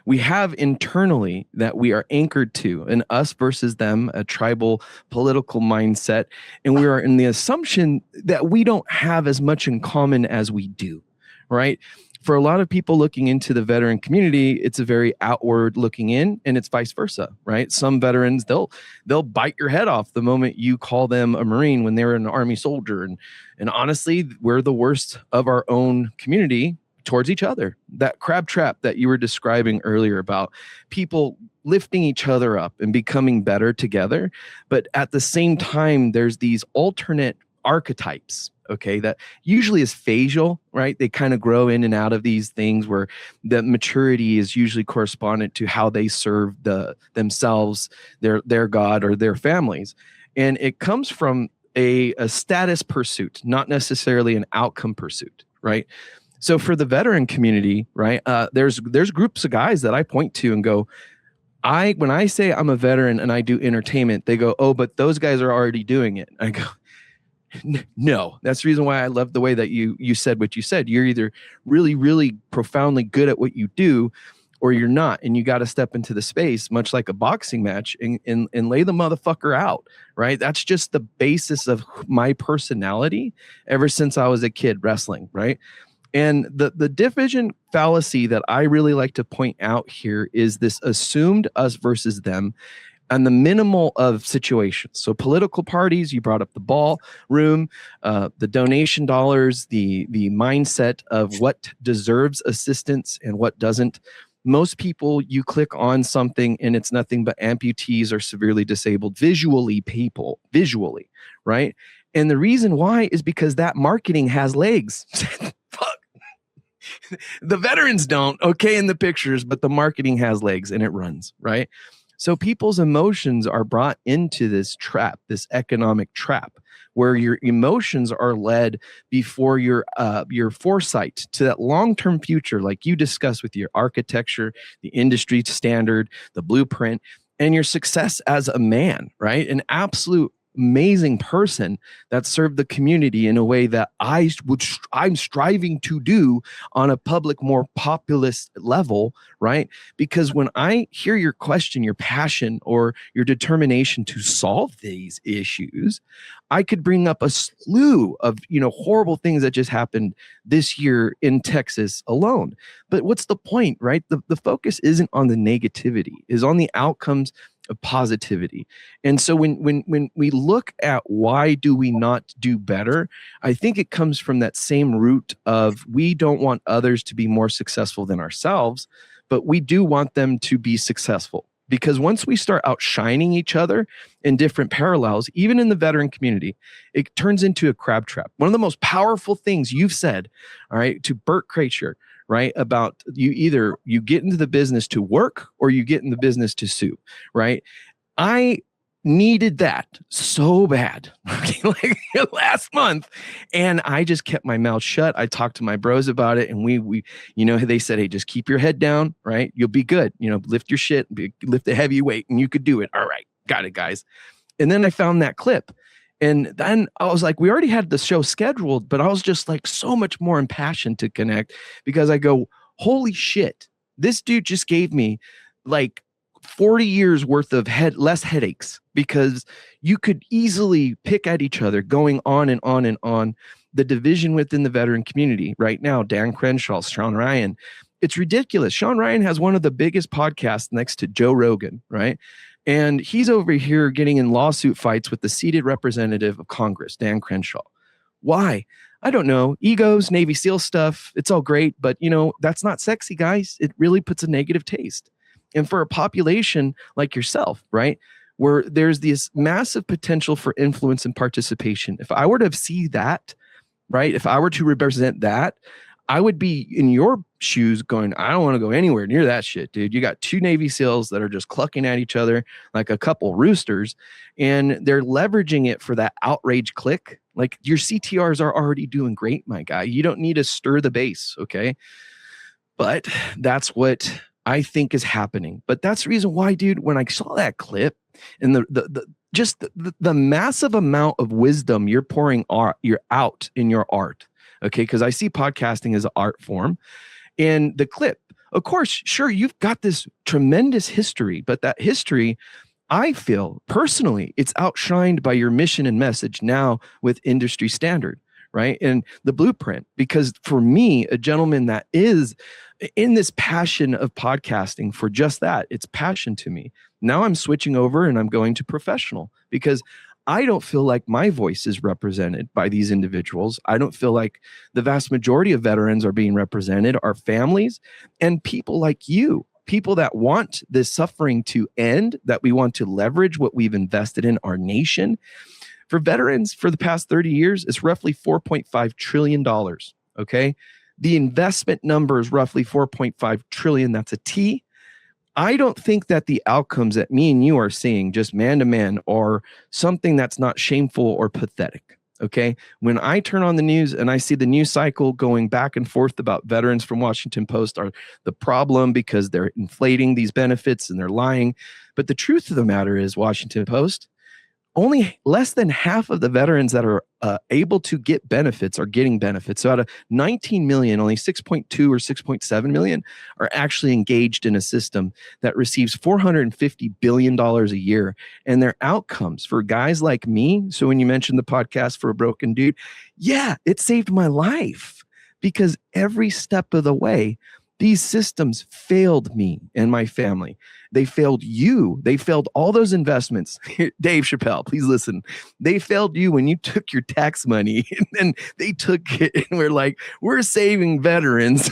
we have internally that we are anchored to, an us versus them, a tribal political mindset. And we are in the assumption that we don't have as much in common as we do, right? For a lot of people looking into the veteran community, it's a very outward looking in, and it's vice versa, right? Some veterans, they'll bite your head off the moment you call them a Marine when they're an Army soldier. And honestly, we're the worst of our own community towards each other. That crab trap that you were describing earlier about people lifting each other up and becoming better together. But at the same time, there's these alternate archetypes, okay, that usually is phasal, right? They kind of grow in and out of these things where the maturity is usually correspondent to how they serve themselves, their God, or their families. And it comes from a status pursuit, not necessarily an outcome pursuit, right? So for the veteran community, right, there's groups of guys that I point to and go, when I say I'm a veteran and I do entertainment, they go, oh, but those guys are already doing it. I go, no, that's the reason why I love the way that you said what you said. You're either really, really profoundly good at what you do, or you're not. And you got to step into the space, much like a boxing match, and lay the motherfucker out, right? That's just the basis of my personality ever since I was a kid wrestling, right? And the division fallacy that I really like to point out here is this assumed us versus them and the minimal of situations. So political parties, you brought up the ballroom, the donation dollars, the mindset of what deserves assistance and what doesn't. Most people, you click on something and it's nothing but amputees or severely disabled visually, right? And the reason why is because that marketing has legs. Fuck. The veterans don't, okay, in the pictures, but the marketing has legs and it runs, right? So people's emotions are brought into this trap, this economic trap, where your emotions are led before your foresight to that long-term future, like you discussed with your architecture, the industry standard, the blueprint, and your success as a man, right? An absolute amazing person that served the community in a way that I'm striving to do on a public, more populist level, right? Because when I hear your question, your passion, or your determination to solve these issues, I could bring up a slew of, horrible things that just happened this year in Texas alone. But what's the point, right? The focus isn't on the negativity, is on the outcomes of positivity. And so when we look at why do we not do better, I think it comes from that same root of we don't want others to be more successful than ourselves, but we do want them to be successful. Because once we start outshining each other in different parallels, even in the veteran community, it turns into a crab trap. One of the most powerful things you've said, all right, to Burr Kreischer, right, about you get into the business to work or you get in the business to sue, right? I needed that so bad, okay, like last month, and I just kept my mouth shut. I talked to my bros about it, and we they said, hey, just keep your head down, right? You'll be good. Lift your shit, lift a heavy weight, and you could do it. All right, got it, guys. And then I found that clip. And then I was like, we already had the show scheduled, but I was just like so much more impassioned to connect because I go, holy shit, this dude just gave me like 40 years worth of less headaches, because you could easily pick at each other going on and on and on. The division within the veteran community right now, Dan Crenshaw, Sean Ryan, it's ridiculous. Sean Ryan has one of the biggest podcasts next to Joe Rogan, right? And he's over here getting in lawsuit fights with the seated representative of Congress, Dan Crenshaw. Why? I don't know. Egos, Navy SEAL stuff, it's all great, but that's not sexy, guys. It really puts a negative taste. And for a population like yourself, right, where there's this massive potential for influence and participation, if I were to see that, right, if I were to represent that, I would be in your shoes going, I don't want to go anywhere near that shit, dude. You got two Navy SEALs that are just clucking at each other like a couple roosters, and they're leveraging it for that outrage click. Like, your CTRs are already doing great, my guy. You don't need to stir the base, okay? But that's what I think is happening. But that's the reason why, dude, when I saw that clip and the massive amount of wisdom you're pouring you're out in your art, okay? Because I see podcasting as an art form. And the clip, of course, sure, you've got this tremendous history, but that history, I feel personally, it's outshined by your mission and message now with industry standard, right? And the blueprint, because for me, a gentleman that is in this passion of podcasting for just that, it's passion to me. Now I'm switching over and I'm going to professional because I don't feel like my voice is represented by these individuals. I don't feel like the vast majority of veterans are being represented, our families, and people like you, people that want this suffering to end, that we want to leverage what we've invested in our nation. For veterans, for the past 30 years, it's roughly $4.5 trillion, okay? The investment number is roughly 4.5 trillion. That's a T. I don't think that the outcomes that me and you are seeing just man to man are something that's not shameful or pathetic. Okay. When I turn on the news and I see the news cycle going back and forth about veterans from Washington Post are the problem because they're inflating these benefits and they're lying. But the truth of the matter is, Washington Post, only less than half of the veterans that are able to get benefits are getting benefits. So out of 19 million, only 6.2 or 6.7 million are actually engaged in a system that receives $450 billion a year. And their outcomes for guys like me. So when you mentioned the podcast for a broken dude, yeah, it saved my life because every step of the way, these systems failed me and my family. They failed you. They failed all those investments. Dave Chappelle, please listen. They failed you when you took your tax money and then they took it and we're like, we're saving veterans.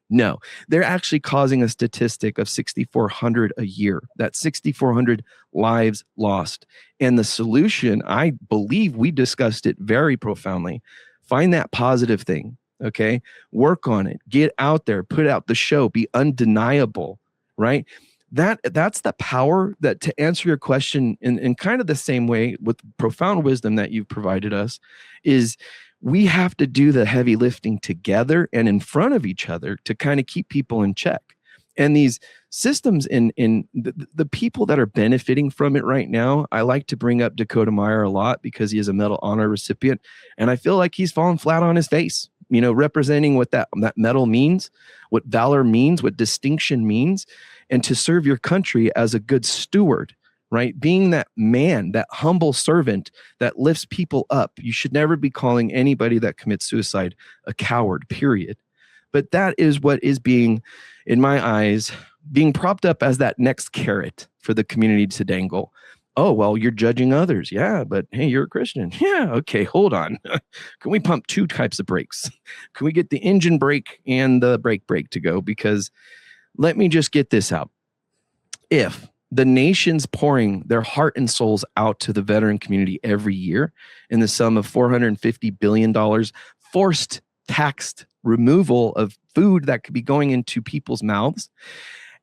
No, they're actually causing a statistic of 6,400 a year. That's 6,400 lives lost. And the solution, I believe we discussed it very profoundly. Find that positive thing, okay? Work on it. Get out there, put out the show, be undeniable, right? That's the power that, to answer your question in kind of the same way with profound wisdom that you've provided us, is we have to do the heavy lifting together and in front of each other to kind of keep people in check. And these systems in the people that are benefiting from it right now, I like to bring up Dakota Meyer a lot because he is a Medal Honor recipient. And I feel like he's fallen flat on his face, representing what that medal means, what valor means, what distinction means, and to serve your country as a good steward. Right? Being that man, that humble servant that lifts people up. You should never be calling anybody that commits suicide a coward, period. But that is what is being, in my eyes, being propped up as that next carrot for the community to dangle. Oh, well, you're judging others. Yeah, but hey, you're a Christian. Yeah, okay, hold on. Can we pump two types of brakes? Can we get the engine brake and the brake to go? Because let me just get this out. If the nation's pouring their heart and souls out to the veteran community every year in the sum of $450 billion, forced taxed removal of food that could be going into people's mouths,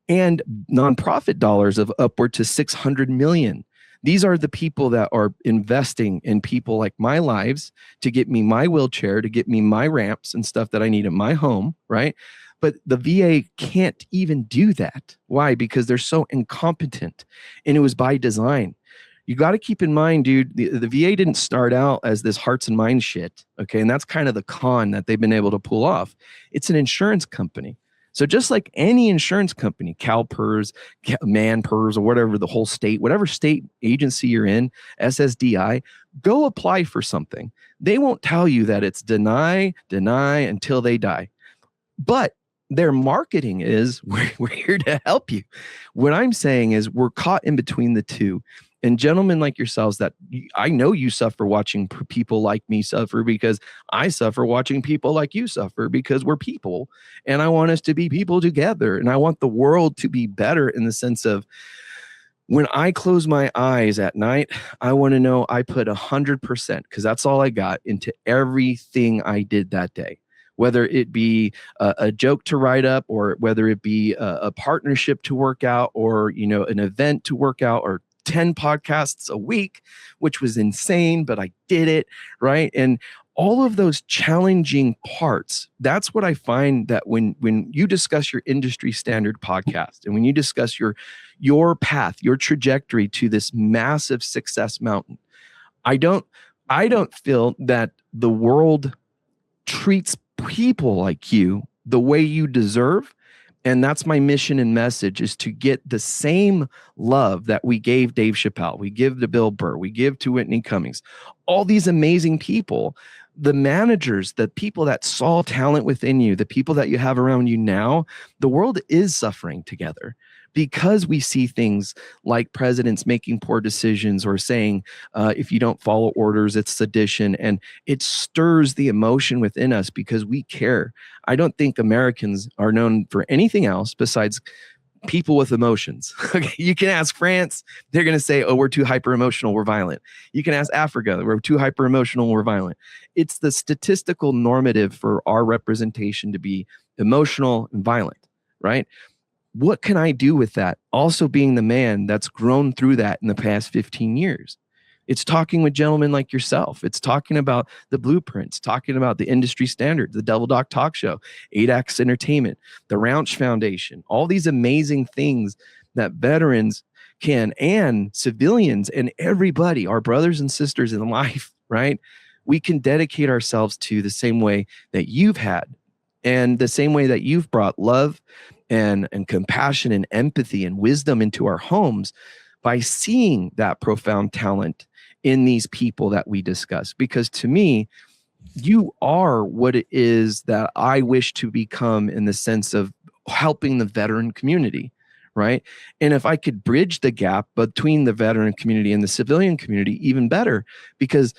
and nonprofit dollars of upward to $600 million. These are the people that are investing in people like my lives to get me my wheelchair, to get me my ramps and stuff that I need in my home, right? But the VA can't even do that. Why? Because they're so incompetent, and it was by design. You got to keep in mind, dude, the VA didn't start out as this hearts and minds shit, okay? And that's kind of the con that they've been able to pull off. It's an insurance company. So just like any insurance company, CalPERS, ManPERS, or whatever, the whole state, whatever state agency you're in, SSDI, go apply for something. They won't tell you that it's deny until they die. But their marketing is, we're here to help you. What I'm saying is we're caught in between the two. And gentlemen like yourselves, that I know you suffer watching people like me suffer, because I suffer watching people like you suffer, because we're people. And I want us to be people together. And I want the world to be better in the sense of, when I close my eyes at night, I want to know I put 100%, because that's all I got, into everything I did that day. Whether it be a joke to write up, or whether it be a partnership to work out, or an event to work out, or 10 podcasts a week, which was insane, but I did it, right? And all of those challenging parts, that's what I find, that when you discuss your industry standard podcast, and when you discuss your path, your trajectory to this massive success mountain, I don't feel that the world treats people like you the way you deserve. And that's my mission and message, is to get the same love that we gave Dave Chappelle, we give to Bill Burr, we give to Whitney Cummings, all these amazing people, the managers, the people that saw talent within you, the people that you have around you now. The world is suffering together, because we see things like presidents making poor decisions, or saying, if you don't follow orders, it's sedition. And it stirs the emotion within us because we care. I don't think Americans are known for anything else besides people with emotions. Okay, you can ask France, they're going to say, oh, we're too hyper emotional, we're violent. You can ask Africa, we're too hyper emotional, we're violent. It's the statistical normative for our representation to be emotional and violent, right? What can I do with that? Also being the man that's grown through that in the past 15 years. It's talking with gentlemen like yourself. It's talking about the blueprints, talking about the industry standards, the Double Doc Talk Show, 8X Entertainment, the Rounch Foundation, all these amazing things that veterans can, and civilians, and everybody, our brothers and sisters in life, right? We can dedicate ourselves to the same way that you've had, and the same way that you've brought love and compassion and empathy and wisdom into our homes, by seeing that profound talent in these people that we discuss. Because to me, you are what it is that I wish to become, in the sense of helping the veteran community, right? And if I could bridge the gap between the veteran community and the civilian community, even better, because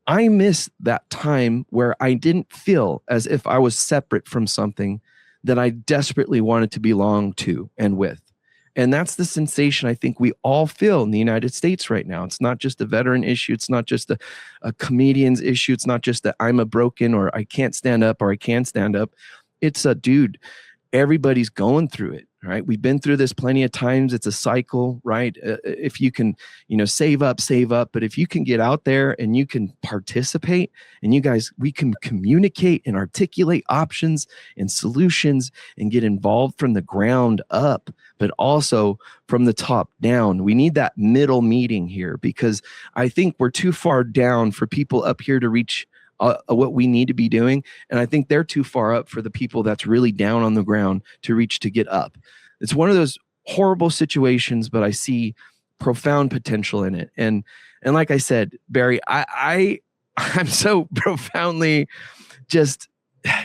I miss that time where I didn't feel as if I was separate from something that I desperately wanted to belong to and with. And that's the sensation I think we all feel in the United States right now. It's not just a veteran issue. It's not just a comedian's issue. It's not just that I'm a broken or I can't stand up or I can stand up. It's a dude. Everybody's going through it, right? We've been through this plenty of times. It's a cycle, right? If you can, save up. But if you can get out there and you can participate and you guys, we can communicate and articulate options and solutions and get involved from the ground up, but also from the top down. We need that middle meeting here because I think we're too far down for people up here to reach what we need to be doing. And I think they're too far up for the people that's really down on the ground to reach to get up. It's one of those horrible situations, but I see profound potential in it. And like I said, Barry, I'm so profoundly just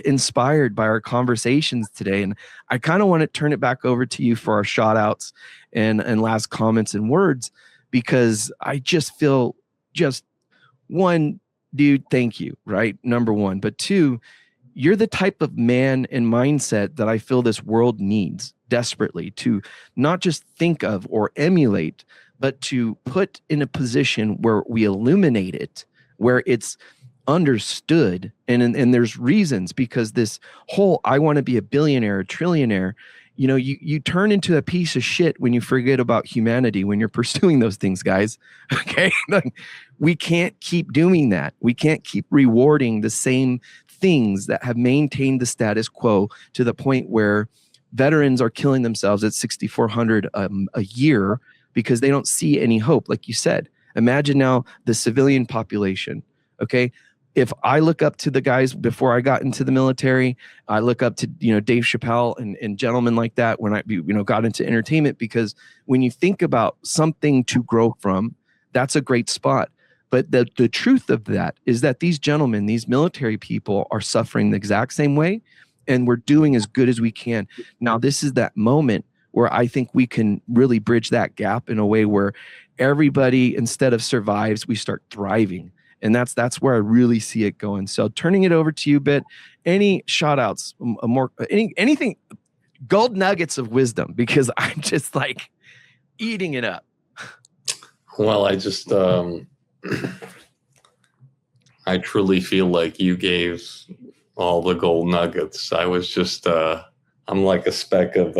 inspired by our conversations today. And I kind of want to turn it back over to you for our shout outs and last comments and words, because I just feel one, dude, thank you, right? Number one. But two, you're the type of man and mindset that I feel this world needs desperately, to not just think of or emulate, but to put in a position where we illuminate it, where it's understood. And there's reasons, because this whole, I want to be a billionaire, a trillionaire, you turn into a piece of shit when you forget about humanity, when you're pursuing those things, guys. Okay. We can't keep doing that. We can't keep rewarding the same things that have maintained the status quo to the point where veterans are killing themselves at 6,400 a year because they don't see any hope. Like you said, imagine now the civilian population. Okay. If I look up to the guys before I got into the military, I look up to, Dave Chappelle and gentlemen like that when I, got into entertainment, because when you think about something to grow from, that's a great spot. But the truth of that is that these gentlemen, these military people, are suffering the exact same way, and we're doing as good as we can. Now, this is that moment where I think we can really bridge that gap in a way where everybody, instead of survives, we start thriving. And that's where I really see it going. So turning it over to you, Bit, any shout outs, anything, gold nuggets of wisdom, because I'm just like eating it up. Well, I just, I truly feel like you gave all the gold nuggets. I was just, I'm like a speck of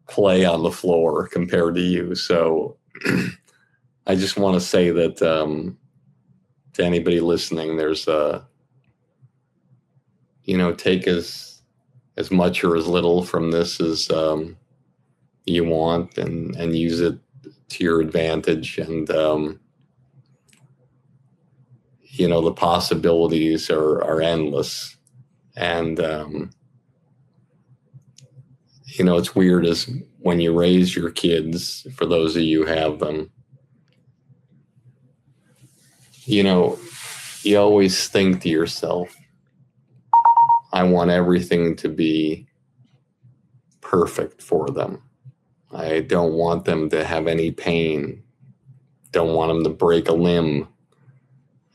clay on the floor compared to you. So I just want to say that to anybody listening, there's take as much or as little from this as you want, and use it to your advantage. And the possibilities are endless. And it's weird as when you raise your kids, for those of you who have them, you always think to yourself, I want everything to be perfect for them. I don't want them to have any pain. Don't want them to break a limb.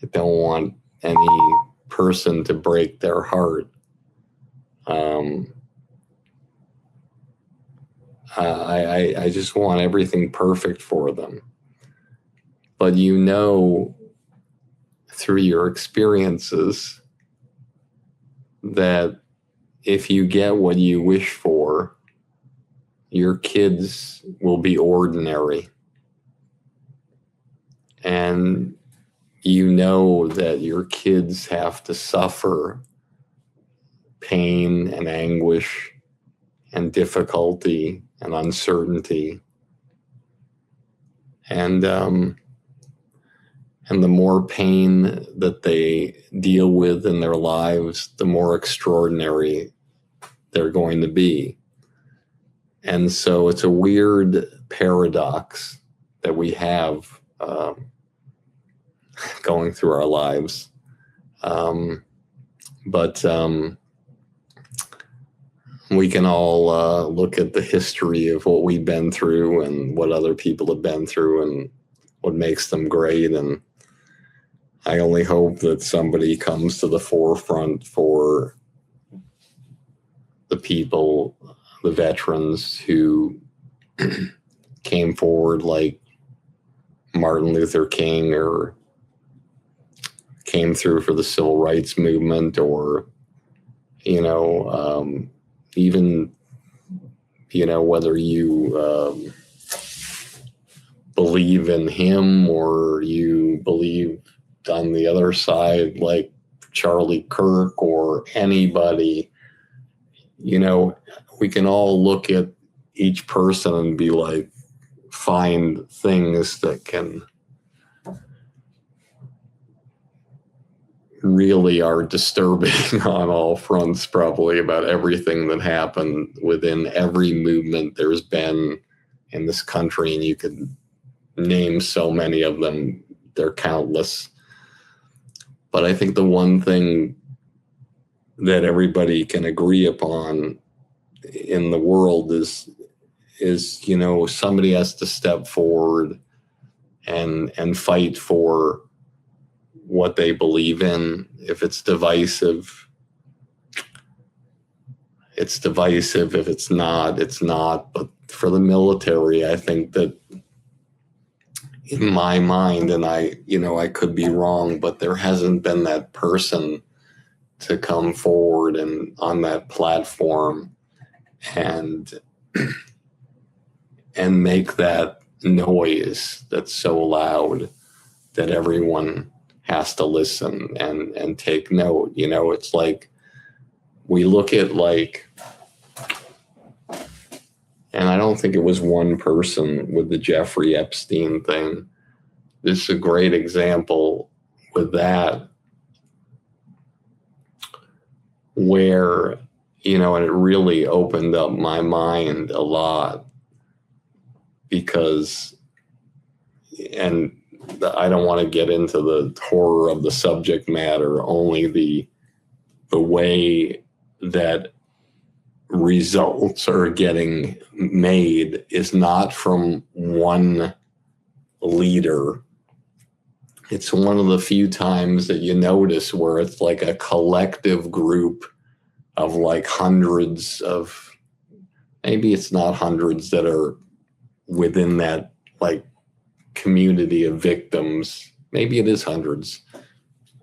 I don't want any person to break their heart. I just want everything perfect for them. But through your experiences that if you get what you wish for, your kids will be ordinary. And that your kids have to suffer pain and anguish and difficulty and uncertainty. And the more pain that they deal with in their lives, the more extraordinary they're going to be. And so it's a weird paradox that we have going through our lives. But we can all look at the history of what we've been through and what other people have been through and what makes them great. And I only hope that somebody comes to the forefront for the people, the veterans who came forward, like Martin Luther King, or came through for the civil rights movement, or, even, whether you believe in him or you believe on the other side, like Charlie Kirk or anybody, we can all look at each person and be like, find things that can really are disturbing on all fronts, probably, about everything that happened within every movement there's been in this country. And you could name so many of them. They're countless. But I think the one thing that everybody can agree upon in the world is somebody has to step forward and fight for what they believe in. If it's divisive, it's divisive. If it's not, it's not. But for the military, I think that, in my mind, and I could be wrong, but there hasn't been that person to come forward and on that platform and make that noise that's so loud that everyone has to listen and take note. It's like we look at, and I don't think it was one person with the Jeffrey Epstein thing. This is a great example with that, where, and it really opened up my mind a lot, because, and I don't want to get into the horror of the subject matter, only the way that results are getting made is not from one leader. It's one of the few times that you notice where it's like a collective group of like hundreds of, maybe it's not hundreds that are within that like community of victims. Maybe it is hundreds.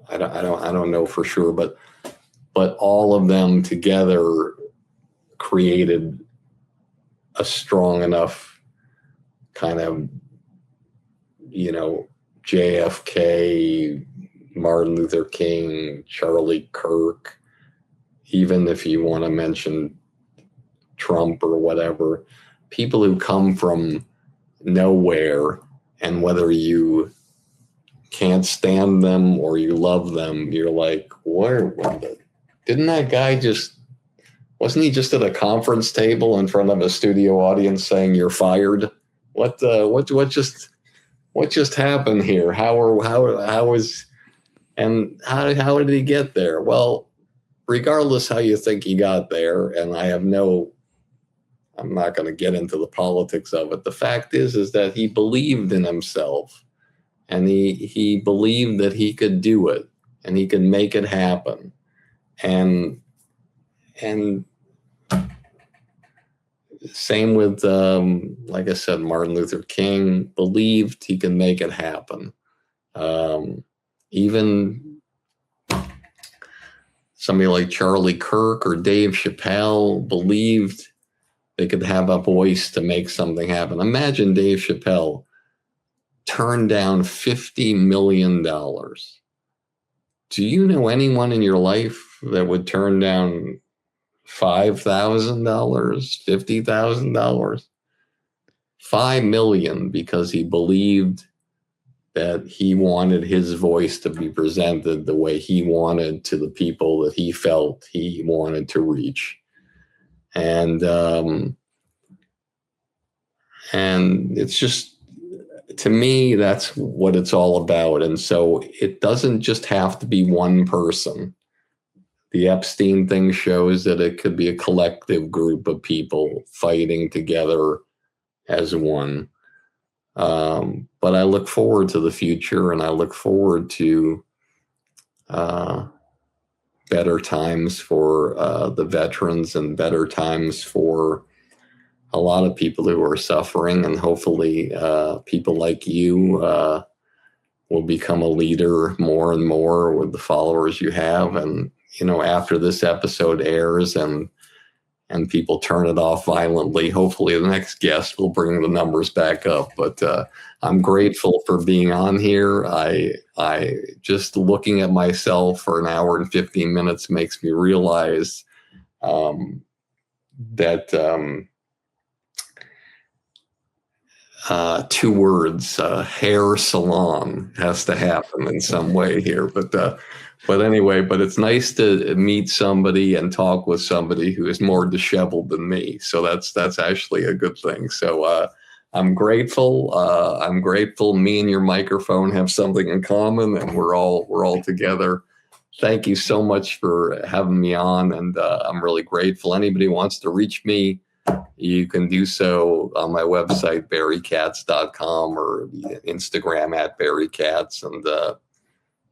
I don't know for sure, but all of them together created a strong enough kind of, JFK, Martin Luther King, Charlie Kirk, even if you want to mention Trump or whatever, people who come from nowhere, and whether you can't stand them or you love them, you're like, didn't that guy wasn't he just at a conference table in front of a studio audience saying you're fired? What just happened here? How did he get there? Well, regardless how you think he got there, and I'm not going to get into the politics of it. The fact is that he believed in himself, and he believed that he could do it and he could make it happen. And same with, like I said, Martin Luther King believed he could make it happen. Even somebody like Charlie Kirk or Dave Chappelle believed they could have a voice to make something happen. Imagine Dave Chappelle turned down $50 million. Do you know anyone in your life that would turn down $5,000, $50,000? $5 million, because he believed that he wanted his voice to be presented the way he wanted to the people that he felt he wanted to reach. And it's just, to me, that's what it's all about. And so it doesn't just have to be one person. The Epstein thing shows that it could be a collective group of people fighting together as one. But I look forward to the future, and I look forward to better times for the veterans and better times for a lot of people who are suffering. And hopefully people like you will become a leader more and more with the followers you have. And, after this episode airs and people turn it off violently, hopefully the next guest will bring the numbers back up. But I'm grateful for being on here. I just looking at myself for an hour and 15 minutes makes me realize that two words, hair salon, has to happen in some way here. But anyway, it's nice to meet somebody and talk with somebody who is more disheveled than me. So that's actually a good thing. So I'm grateful. I'm grateful. Me and your microphone have something in common, and we're all together. Thank you so much for having me on, and I'm really grateful. Anybody wants to reach me, you can do so on my website, barrykatz.com, or Instagram at Barry Katz.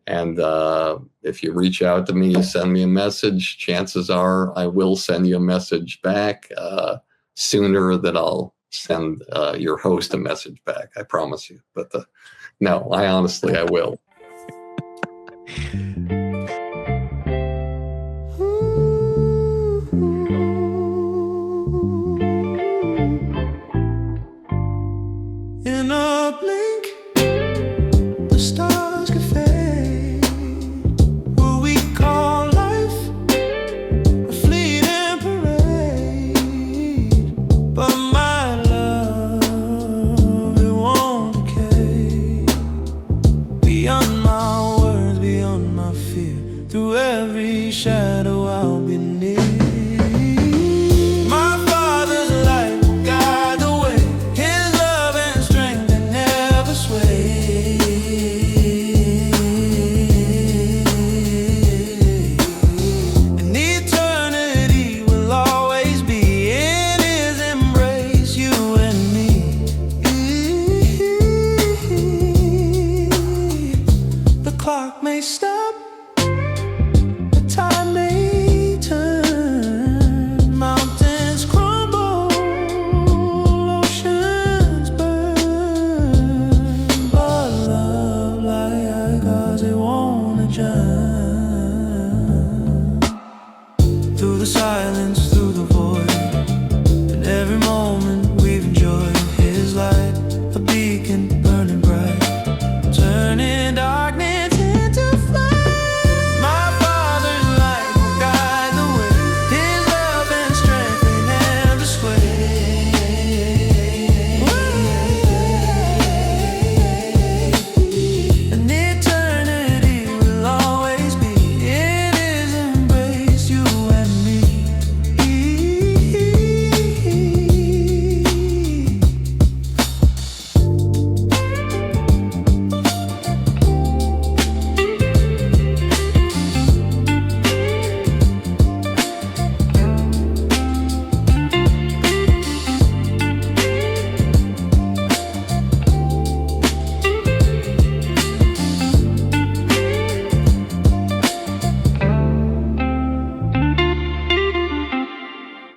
And if you reach out to me, you send me a message, chances are I will send you a message back sooner than I'll send your host a message back. I promise you. But no, I will. In a blink, the stars could fade. What we call life, a fleeting parade. But my love, it won't decay. Beyond my words, beyond my fear, through every shadow I'll be near. Every moment we've enjoyed his light, a beacon.